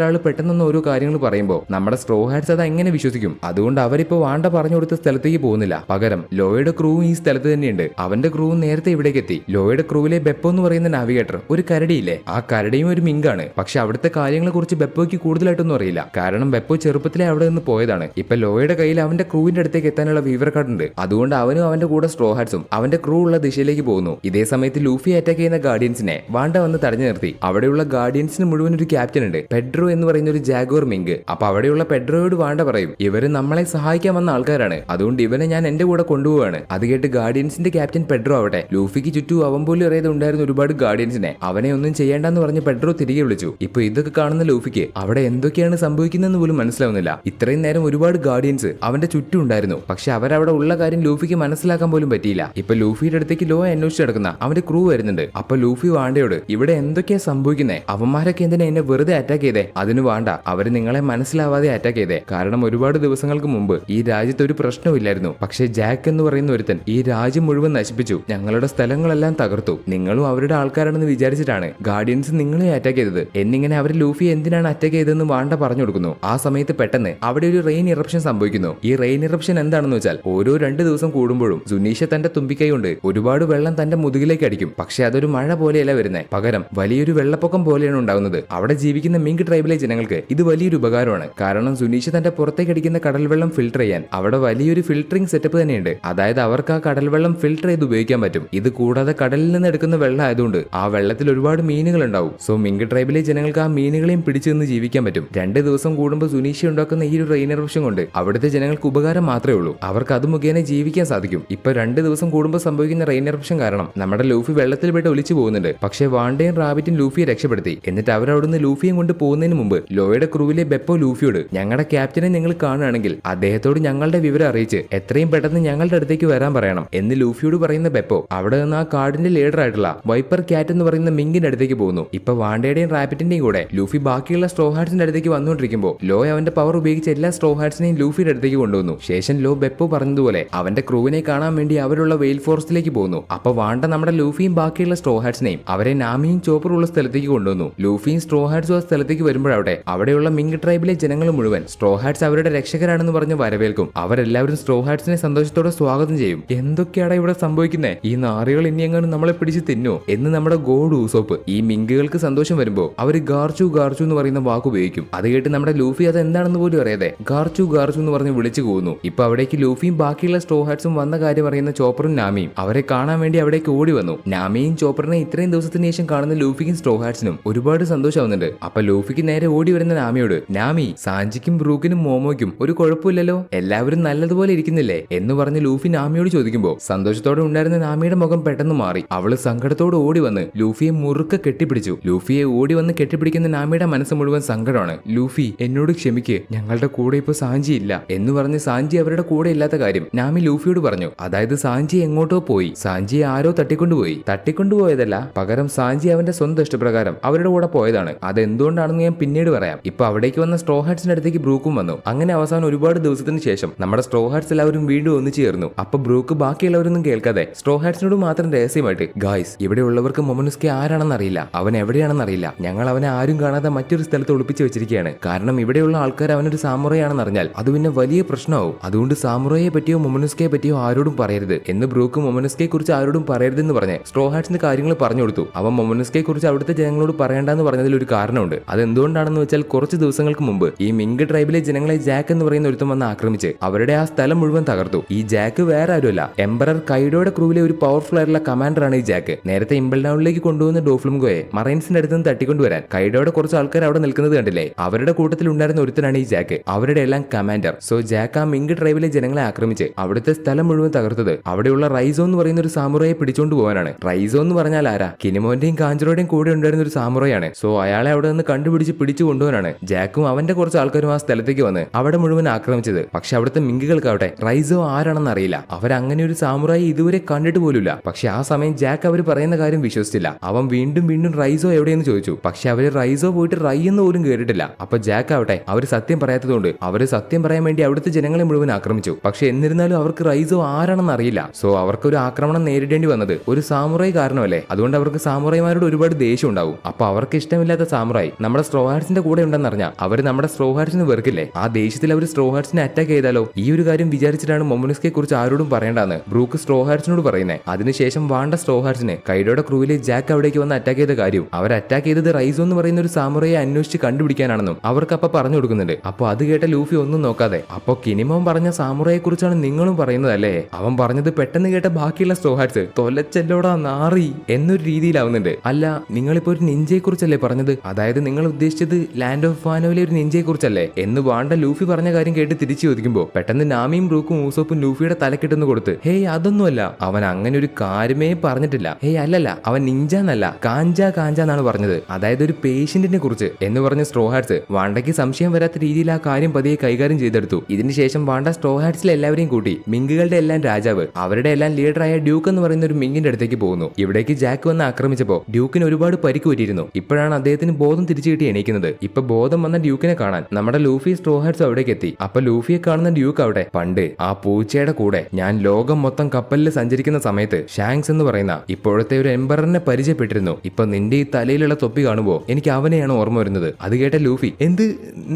ഒരാൾ പെട്ടെന്നൊന്നും ഓരോ കാര്യങ്ങൾ പറയുമ്പോൾ നമ്മുടെ സ്ട്രോ ഹാർട്സ് അത് എങ്ങനെ വിശ്വസിക്കും? അതുകൊണ്ട് അവരിപ്പോ വാണ്ട പറഞ്ഞു കൊടുത്ത സ്ഥലത്തേക്ക് പോകുന്നില്ല. പകരം ലോയുടെ ക്രൂവും ഈ സ്ഥലത്ത് തന്നെയുണ്ട്. അവന്റെ ക്രൂവും നേരത്തെ ഇവിടേക്ക് എത്തി. ലോയുടെ ക്രൂവിലെ ബെപ്പോ എന്ന് പറയുന്ന നാവിഗേറ്റർ ഒരു കരടിയില്ലേ, ആ കരടിയും ഒരു മിങ്കാണ്. പക്ഷെ അവിടുത്തെ കാര്യങ്ങളെ കുറിച്ച് ബെപ്പോയ്ക്ക് കൂടുതലായിട്ടൊന്നും അറിയില്ല. കാരണം ബെപ്പോ ചെറുപ്പത്തിലെ അവിടെ നിന്ന് പോയതാണ്. ഇപ്പൊ ലോയുടെ കയ്യിൽ അവന്റെ ക്രൂവിന്റെ അടുത്തേക്ക് എത്താനുള്ള വിവര കാർഡ് ഉണ്ട്. അതുകൊണ്ട് അവനും അവന്റെ കൂടെ സ്ട്രോ ഹാർട്സും അവന്റെ ക്രൂ ഉള്ള ദിശയിലേക്ക് പോകുന്നു. ഇതേ സമയത്ത് ലൂഫി അറ്റാക്ക് ചെയ്യുന്ന ഗാർഡിയൻസിനെ വാണ്ട വന്ന് തടഞ്ഞു നിർത്തി. അവിടെയുള്ള ഗാർഡിയൻസിന് മുഴുവൻ ഒരു ക്യാപ്റ്റൻ ഉണ്ട്, പെഡ്രോ എന്ന് പറയുന്ന ഒരു ജാഗോർ മിങ്ക്. അപ്പൊ അവിടെയുള്ള പെഡ്രോയോട് വാണ്ട പറയും ഇവര് നമ്മളെ സഹായിക്കാൻ വന്ന ആൾക്കാരാണ്, അതുകൊണ്ട് ഇവനെ ഞാൻ എന്റെ കൂടെ കൊണ്ടുപോവാണ്. അത് കേട്ട് ഗാർഡിയൻസിന്റെ ക്യാപ്റ്റൻ പെഡ്രോ ആവട്ടെ ലൂഫിക്ക് ചുറ്റും അവൻ പോലും അറിയാതെ ഉണ്ടായിരുന്ന ഒരുപാട് ഗാർഡിയൻസിനെ അവനെ ഒന്നും ചെയ്യേണ്ടെന്ന് പറഞ്ഞ് പെഡ്രോ തിരികെ വിളിച്ചു. ഇപ്പൊ ഇതൊക്കെ കാണുന്ന ലൂഫിക്ക് അവിടെ എന്തൊക്കെയാണ് സംഭവിക്കുന്നതെന്ന് പോലും മനസ്സിലാവുന്നില്ല. ഇത്രയും നേരം ഒരുപാട് ഗാർഡിയൻസ് അവന്റെ ചുറ്റും ഉണ്ടായിരുന്നു. പക്ഷെ അവരവിടെ ഉള്ള കാര്യം ലൂഫിക്ക് മനസ്സിലാക്കാൻ പോലും പറ്റിയില്ല. ഇപ്പൊ ലൂഫിയുടെ അടുത്തേക്ക് ലോ അന്വേഷിച്ച് നടക്കുന്ന അവന്റെ ക്രൂ വരുന്നുണ്ട്. അപ്പൊ ലൂഫി വാണ്ടയോട് ഇവിടെ എന്തൊക്കെയാ സംഭവിക്കുന്നേ, അവന്മാരൊക്കെ എന്തിനാ എന്നെ വെറുതെ അറ്റാക്ക് ചെയ്തേ? അതിന് വാണ്ട അവര് നിങ്ങളെ മനസ്സിലാവാതെ അറ്റാക്ക് ചെയ്തേ. കാരണം ഒരുപാട് ദിവസങ്ങൾക്ക് മുമ്പ് ഈ രാജ്യത്ത് ഒരു പ്രശ്നമില്ലായിരുന്നു. പക്ഷെ ജാക്ക് എന്ന് പറയുന്ന ഒരുത്തൻ ഈ രാജ്യം മുഴുവൻ നശിപ്പിച്ചു, ഞങ്ങളുടെ സ്ഥലങ്ങളെല്ലാം തകർത്തു. നിങ്ങളും അവരുടെ ആൾക്കാരാണെന്ന് വിചാരിച്ചിട്ടാണ് ഗാർഡിയൻസ് നിങ്ങളെ അറ്റാക്ക് ചെയ്തത് എന്നിങ്ങനെ അവർ ലൂഫി എന്തിനാണ് അറ്റാക്ക് ചെയ്തതെന്ന് വാണ്ട പറഞ്ഞു കൊടുക്കുന്നു. ആ സമയത്ത് പെട്ടെന്ന് അവിടെ ഒരു റെയിൻ ഇറപ്ഷൻ സംഭവിക്കുന്നു. ഈ റെയിൻ ഇറപ്ഷൻ എന്താണെന്ന് വെച്ചാൽ ഓരോ 2 ദിവസം കൂടുമ്പോഴും സുനീഷ തന്റെ തുമ്പിക്കൈ കൊണ്ട് ഒരുപാട് വെള്ളം തന്റെ മുതുകിലേക്ക് അടിക്കും. പക്ഷെ അതൊരു മഴ പോലെയല്ല വരുന്നത്, പകരം വലിയൊരു വെള്ളപ്പൊക്കം പോലെയാണ് ഉണ്ടാകുന്നത്. അവിടെ ജീവിക്കുന്ന മിങ്ക് ട്രൈബിലെ ജനങ്ങൾക്ക് ഇത് വലിയൊരു ഉപകാരമാണ്. കാരണം സുനീഷ തന്റെ പുറത്തേക്ക് അടിക്കുന്ന കടൽ വെള്ളം ഫിൽട്ടർ ചെയ്യാൻ അവിടെ വലിയൊരു ഫിൽട്ടറിംഗ് സെറ്റപ്പ് തന്നെയുണ്ട്. അതായത് അവർക്ക് ആ കടൽ വെള്ളം ഫിൽട്ടർ ചെയ്ത് ഉപയോഗിക്കാൻ പറ്റും. ഇത് കൂടാതെ കടലിൽ നിന്ന് എടുക്കുന്ന വെള്ളം ആയതുകൊണ്ട് ആ വെള്ളത്തിൽ ഒരുപാട് മീനുകൾ ഉണ്ടാവും. സോ മിങ്ക് ട്രൈബിലെ ജനങ്ങൾക്ക് ആ മീനുകളെയും പിടിച്ചു നിന്ന് ജീവിക്കാൻ പറ്റും. 2 ദിവസം കൂടുമ്പോൾ സുനീഷ ഉണ്ടാക്കുന്ന ഈ ഒരു റെയിൻ ഇറപ്ഷൻ കൊണ്ട് അവിടുത്തെ ജനങ്ങൾക്ക് ഉപകാരം മാത്രമേ ഉള്ളൂ. അവർക്ക് അത് മുഖേന ജീവിക്കാൻ സാധിക്കും. ഇപ്പൊ 2 ദിവസം കൂടുമ്പോൾ സംഭവിക്കുന്ന റെയിൻ ഇറപ്ഷൻ കാരണം നമ്മുടെ ലൂഫി വെള്ളത്തിൽ പെട്ട് ഒലിച്ചു പോകുന്നുണ്ട്. പക്ഷേ വാണ്ടയും റാബിറ്റും ലൂഫിയെ രക്ഷപ്പെടുത്തി. എന്നിട്ട് അവരവിടുന്ന് ലൂഫിയും കൊണ്ട് പോകുന്നതിന് മുമ്പ് ലോയുടെ ക്രൂവിലെ ബെപ്പോ ലൂഫിയോട് ഞങ്ങളുടെ ക്യാപ്റ്റനെ നിങ്ങൾ കാണുകയാണെങ്കിൽ അദ്ദേഹത്തോട് ഞങ്ങളുടെ വിവരം അറിയിച്ച് എത്രയും പെട്ടെന്ന് ഞങ്ങളുടെ അടുത്തേക്ക് വരാൻ പറയണം എന്ന് ലൂഫിയോട് പറയുന്ന ബെപ്പോ അവിടെ നിന്ന് ആ കാർഡിന്റെ ലീഡർ ആയിട്ടുള്ള വൈപ്പർ ക്യാറ്റ് എന്ന് പറയുന്ന മിങ്കിന്റെ അടുത്തേക്ക് പോകുന്നു. ഇപ്പൊ വാണ്ടയുടെയും റാപ്പിറ്റിന്റെയും കൂടെ ലൂഫി ബാക്കിയുള്ള സ്ട്രോ ഹാർട്സിന്റെ അടുത്തേക്ക് വന്നുകൊണ്ടിരിക്കുമ്പോൾ ലോ അവന്റെ പവർ ഉപയോഗിച്ച് എല്ലാ സ്ട്രോ ഹാർട്സിനെയും ലൂഫിയുടെ അടുത്തേക്ക് കൊണ്ടുവന്നു. ശേഷം ലോ ബെപ്പോ പറഞ്ഞതുപോലെ അവന്റെ ക്രൂവിനെ കാണാൻ വേണ്ടി അവരുള്ള വെയിൽ ഫോറസ്റ്റിലേക്ക് പോകുന്നു. അപ്പൊ വാണ്ട നമ്മുടെ ലൂഫിയും ബാക്കിയുള്ള സ്ട്രോ ഹാർട്സിനെയും അവരെ നാമിയും ചോപ്പറും ഉള്ള സ്ഥലത്തേക്ക് കൊണ്ടുവന്നു. ലൂഫിയും സ്ട്രോ ഹാർട്സും ആ സ്ഥലത്തേക്ക് വരുമ്പോഴവിടെ അവിടെയുള്ള മിങ്ക് ട്രൈബിലെ ജനങ്ങൾ മുഴുവൻ സ്ട്രോ ഹാർട്സ് അവരുടെ രക്ഷകരാണെന്ന് പറഞ്ഞ് വരവേൽക്കും. അവരെല്ലാവരും സ്ട്രോ ഹാർട്സിനെ സന്തോഷത്തോടെ സ്വാഗതം ചെയ്യും. എന്തൊക്കെയാണ് ഇവിടെ സംഭവിക്കുന്നത്? ഈ നാറികൾ ഇനി എങ്ങനെ നമ്മളെ പിടിച്ച് തിന്നോ എന്ന് നമ്മുടെ ഗോഡ് ഊസോപ്പ്. ഈ മിങ്കുകൾക്ക് സന്തോഷം വരുമ്പോൾ അവർ ഗാർച്ചു ഗാർച്ചു എന്ന് പറയുന്ന വാക്ക് ഉപയോഗിക്കും. അത് കേട്ട് നമ്മുടെ ലൂഫി അത് എന്താണെന്ന് പോലും അറിയാതെ ഗാർച്ചു ഗാർച്ചു എന്ന് പറഞ്ഞ് വിളിച്ചു പോകുന്നു. ഇപ്പൊ അവിടേക്ക് ലൂഫിയും ബാക്കിയുള്ള സ്ട്രോ ഹാർട്സും വന്ന കാര്യം അറിയുന്ന ചോപ്പറും നാമിയും അവരെ കാണാൻ വേണ്ടി അവിടേക്ക് ഓടി വന്നു. നാമിയും ചോപ്പറിനെ ഇത്രയും ദിവസത്തിന് ശേഷം കാണുന്ന ലൂഫിക്കും സ്ട്രോ ഹാർട്സിനും ഒരുപാട് സന്തോഷമാവുന്നുണ്ട്. അപ്പൊ ലൂഫിക്ക് നേരെ ഓടി വരുന്ന നാമിയോട് നാമി സാഞ്ചിക്കും ബ്രൂക്കിനും മോമോയ്ക്കും ഒരു കുഴപ്പമില്ലല്ലോ, എല്ലാവരും നല്ലതുപോലെ ഇരിക്കുന്നില്ലേ എന്ന് പറഞ്ഞ് ലൂഫി നാമിയോട് ചോദിക്കുമ്പോൾ സന്തോഷത്തോടെ ഉണ്ടായിരുന്ന നാമിയുടെ മുഖം പെട്ടെന്ന് മാറി. അവള് സങ്കടത്തോടെ ഓടി വന്ന് ലൂഫിയെ മുറുക്കെ കെട്ടിപ്പിടിച്ചു. ലൂഫിയെ ഓടി വന്ന് കെട്ടിപ്പിടിക്കുന്ന നാമിയുടെ മനസ്സ് മുഴുവൻ സങ്കടമാണ്. ലൂഫി എന്നോട് ക്ഷമിക്ക്, ഞങ്ങളുടെ കൂടെ ഇപ്പൊ സാഞ്ചി ഇല്ല എന്ന് പറഞ്ഞ് സാഞ്ചി അവരുടെ കൂടെ ഇല്ലാത്ത കാര്യം നാമി ലൂഫിയോട് പറഞ്ഞു. അതായത് സാഞ്ചി എങ്ങോട്ടോ പോയി, സാഞ്ചിയെ ആരോ തട്ടിക്കൊണ്ടുപോയതല്ല, പകരം സാഞ്ചി അവന്റെ സ്വന്തം ഇഷ്ടപ്രകാരം അവരുടെ കൂടെ പോയതാണ്. അതെന്തുകൊണ്ടാണെന്ന് ഞാൻ പിന്നീട് പറയാം. ഇപ്പൊ അവിടേക്ക് വന്ന സ്ട്രോ ഹാർട്സിന്റെ അടുത്തേക്ക് ബ്രൂക്കും വന്നു. അങ്ങനെ അവസാനം ഒരുപാട് ദിവസത്തിന് ശേഷം നമ്മുടെ സ്ട്രോ ഹാർട്സ് എല്ലാവരും വീണ്ടും ഒന്നിച്ചു ചേർന്നു. അപ്പൊ ബ്രൂക്ക് ബാക്കിയുള്ളവരൊന്നും കേൾക്കാതെ സ്ട്രോ ഹാർട്സിനോട് മാത്രം രഹസ്യമായിട്ട് ഗായ്സ് ഇവിടെ ഉള്ളവർക്ക് മൊമനുസ്കെ ആരാണെന്ന് അറിയില്ല, അവൻ എവിടെയാണെന്ന് അറിയില്ല, ഞങ്ങൾ അവനെ ആരും കാണാതെ മറ്റൊരു സ്ഥലത്ത് ഒളിപ്പിച്ച് വെച്ചിരിക്കുകയാണ്. കാരണം ഇവിടെയുള്ള ആൾക്കാർ അവനൊരു സാമുറയാണെന്ന് അറിഞ്ഞാൽ അത് പിന്നെ വലിയ പ്രശ്നമാവും. അതുകൊണ്ട് സാമുറയെ പറ്റിയോ മൊമനുസ്കയെ പറ്റിയോ ആരോടും പറയരുത് എന്ന് ബ്രൂക്ക് മൊമനുസ്കയെ കുറിച്ച് ആരോടും പറയരുതെന്ന് പറഞ്ഞ് സ്ട്രോ ഹാർട്സിന്റെ കാര്യങ്ങൾ പറഞ്ഞു കൊടുത്തു. അവൻ മൊമനുസ്കയെ കുറിച്ച് അവിടുത്തെ ജനങ്ങളോട് പറയേണ്ടെന്ന് പറഞ്ഞതിൽ ഒരു കാരണമുണ്ട്. അതെന്തുകൊണ്ടാണെന്ന് വെച്ചാൽ കുറച്ച് ദിവസങ്ങൾക്ക് മുമ്പ് ഈ മിങ്ക് ട്രൈബിലെ ജനങ്ങളെ ജാക്ക് എന്ന് പറയുന്ന ഒരുത്തം വന്ന് ആക്രമിച്ച് അവരുടെ ആ സ്ഥലം മുഴുവൻ തകർത്തു. ഈ ജാക്ക് വേറെ ആരുമല്ല, എംപറർ കൈഡോയുടെ ക്രൂവിലെ ഒരു പവർഫുൾ ആയിട്ടുള്ള കമാൻഡറാണ് ഈ ജാക്ക്. നേരത്തെ ഇംബൽ ഡൗണിലേക്ക് കൊണ്ടുവന്ന ഡോഫ്ലുംഗോയെ മറൈൻസിന്റെ അടുത്ത് നിന്ന് തട്ടിക്കൊണ്ടുവരാൻ കൈഡോയുടെ കുറച്ച് ആൾക്കാർ അവിടെ നിൽക്കുന്നത് കണ്ടില്ലേ? അവരുടെ കൂട്ടത്തിൽ ഉണ്ടായിരുന്ന ഒരുത്തനാണ് ഈ ജാക്ക്, അവരുടെ എല്ലാം കമാൻഡർ. സോ ജാക്ക് ആ മിങ്ക് ട്രൈബിലെ ജനങ്ങളെ ആക്രമിച്ച് അവിടുത്തെ സ്ഥലം മുഴുവൻ തകർത്തത് അവിടെയുള്ള റൈസോ എന്ന് പറയുന്ന ഒരു സാമുറയെ പിടിച്ചോണ്ട് പോകാനാണ്. റൈസോ എന്ന് പറഞ്ഞാൽ ആരാ? കിനിമോന്റെയും കാഞ്ചറോയുടെയും കൂടെ ഉണ്ടായിരുന്ന ഒരു സാമുറയാണ്. സോ അയാളെ അവിടെ നിന്ന് കണ്ടുപിടിച്ച് പിടിച്ചു കൊണ്ടുപോകാനാണ് ജാക്കും അവന്റെ കുറച്ച് ആൾക്കാരും ആ സ്ഥലത്തേക്ക് വന്ന് അവിടെ മുഴുവൻ ആക്രമിച്ചത്. പക്ഷെ അവിടുത്തെ മിങ്കുകൾക്കാവട്ടെ റൈസോ ആരാണെന്ന് അറിയില്ല. അവരങ്ങനെ ഒരു സാമുറായി ഇതുവരെ കണ്ടിട്ട് പോലുമില്ല. പക്ഷെ ആ സമയം ജാക്ക് അവർ പറയുന്ന കാര്യം വിശ്വസിച്ചില്ല. അവൻ വീണ്ടും റൈസോ എവിടെയെന്ന് ചോദിച്ചു. പക്ഷെ അവര് റൈസോ പോയിട്ട് റൈ എന്ന് പോലും കേട്ടിട്ടില്ല. അപ്പൊ ജാക്ക് ആവട്ടെ അവര് സത്യം പറയാത്തതുകൊണ്ട് അവര് സത്യം പറയാൻ വേണ്ടി അവിടുത്തെ ജനങ്ങളെ മുഴുവൻ ആക്രമിച്ചു. പക്ഷെ എന്നിരുന്നാലും അവർക്ക് റൈസോ ആരാണെന്ന് അറിയില്ല. സോ അവർക്കൊരു ആക്രമണം നേരിടേണ്ടി വന്നത് ഒരു സാമുറായി കാരണമല്ലേ? അതുകൊണ്ട് അവർക്ക് സാമുറായിമാരോട് ഒരുപാട് ദേഷ്യം ഉണ്ടാവും. അപ്പൊ അവർക്ക് ഇഷ്ടമില്ലാത്ത സാമുറായി നമ്മുടെ സ്ട്രോ ഹാർട്സിന്റെ കൂടെ ഉണ്ടെന്ന് അറിഞ്ഞാൽ അവർ നമ്മുടെ സ്ട്രോ ഹാർട്സിന് വെറുക്കില്ലേ? ആ ദേഷ്യത്തിൽ അവർ സ്ട്രോ ഹാർട്സിനെ അറ്റാക്ക് ചെയ്താലോ? ഈ ഒരു കാര്യം വിചാരിച്ചിട്ടാണ് മൊമനുസ്കയെ കുറിച്ച് ആരോടും പറയേണ്ടെന്ന് ബ്രൂക്ക് സ്ട്രോ ഹാർട്സിനോട് പറയുന്നത്. അതിനുശേഷം വാണ്ട സ്ട്രോ ഹാർട്സിനെ കൈഡോയുടെ ക്രൂവിലെ ജാക്ക് അവിടേക്ക് വന്ന് അറ്റാക്ക് ചെയ്ത കാര്യം അവർ അറ്റാക്ക് ചെയ്തത് റൈസോ എന്ന് പറയുന്ന ഒരു സാമുറയെ അന്വേഷിച്ച് കണ്ടുപിടിക്കാനാണെന്നും അവർക്ക് അപ്പൊ പറഞ്ഞു കൊടുക്കുന്നുണ്ട്. അപ്പൊ അത് കേട്ട ലൂഫി ഒന്നും നോക്കാതെ അപ്പൊ കിനിമോൻ പറഞ്ഞ സാമുറയെ കുറിച്ചാണ് നിങ്ങളും പറയുന്നതല്ലേ? അവൻ പറഞ്ഞത് പെട്ടെന്ന് കേട്ട ബാക്കിയുള്ള സ്ട്രോ ഹാർട്സ് തൊലച്ചല്ലോടാ നാറി എന്നൊരു രീതിയിലാവുന്നുണ്ട്. അല്ല നിങ്ങളിപ്പോ ഒരു നിഞ്ചയെ കുറിച്ചല്ലേ പറഞ്ഞത്? അതായത് നിങ്ങൾ ഉദ്ദേശിച്ചത് ലാൻഡ് ഓഫ് വാനോയിലെ ഒരു നിഞ്ചയെ കുറിച്ചല്ലേ എന്ന് വാണ്ട ലൂഫി പറഞ്ഞ കാര്യം കേട്ട് തിരിച്ചു ചോദിക്കുമ്പോ പെട്ടെന്ന് നാമിയും ബ്രൂക്കും ഊസോപ്പും ലൂഫിയുടെ തലക്കെട്ടെന്ന് കൊടുത്ത് ഹേയ് അതൊന്നുമല്ല, അവൻ അങ്ങനെ ഒരു കാര്യമേ പറഞ്ഞിട്ടില്ല. ഹേയ് അല്ലല്ല, അവൻ നിഞ്ച എന്നല്ല കാഞ്ച എന്നാണ് പറഞ്ഞത്, അതായത് ഒരു പേഷ്യന്റിനെ കുറിച്ച് എന്ന് പറഞ്ഞ സ്ട്രോ ഹാർട്സ് വാണ്ടയ്ക്ക് സംശയം വരാത്ത രീതിയിൽ ആ കാര്യം പതിയെ കൈകാര്യം ചെയ്തെടുത്തു. ഇതിനുശേഷം വാണ്ട സ്ട്രോ ഹാർട്സിലെ എല്ലാവരെയും കൂട്ടി മിങ്കുകളുടെ എല്ലാം രാജാവ് അവരുടെ എല്ലാം ലീഡറായ ഡ്യൂക്ക് എന്ന് പറയുന്ന ഒരു മിങ്കിന്റെ അടുത്തേക്ക് പോകുന്നു. ഇവിടേക്ക് ജാക്ക് വന്ന് ആക്രമിച്ചപ്പോ ഡ്യൂക്കിന് ഒരുപാട് പരിക്ക് പറ്റിയിരുന്നു. ഇപ്പോഴാണ് അദ്ദേഹത്തിന് ബോധം തിരിച്ചു കിട്ടി എണീക്കുന്നത്. ഇപ്പൊ ബോധം വന്ന ഡ്യൂക്കിനെ കാണാൻ നമ്മുടെ ലൂഫി സ്ട്രോ ഹാർട്സ് അവിടേക്ക് എത്തി. അപ്പൊ ലൂഫിയെ കാണുന്ന ഡ്യൂക്ക് അവിടെ പണ്ട് ആ പൂച്ചയുടെ കൂടെ ഞാൻ ലോകം മൊത്തം കപ്പലിൽ സഞ്ചരിക്കുന്ന സമയത്ത് ഷാങ്സ് എന്ന് പറയുന്ന ഇപ്പോഴത്തെ ഒരു എംപററിനെ പരിചയപ്പെട്ടിരുന്നു. ഇപ്പൊ നിന്റെ ഈ തലയിലുള്ള തൊപ്പി കാണുമ്പോ എനിക്ക് അവനെയാണ് ഓർമ്മ വരുന്നത്. അത് കേട്ട ലൂഫി എന്ത്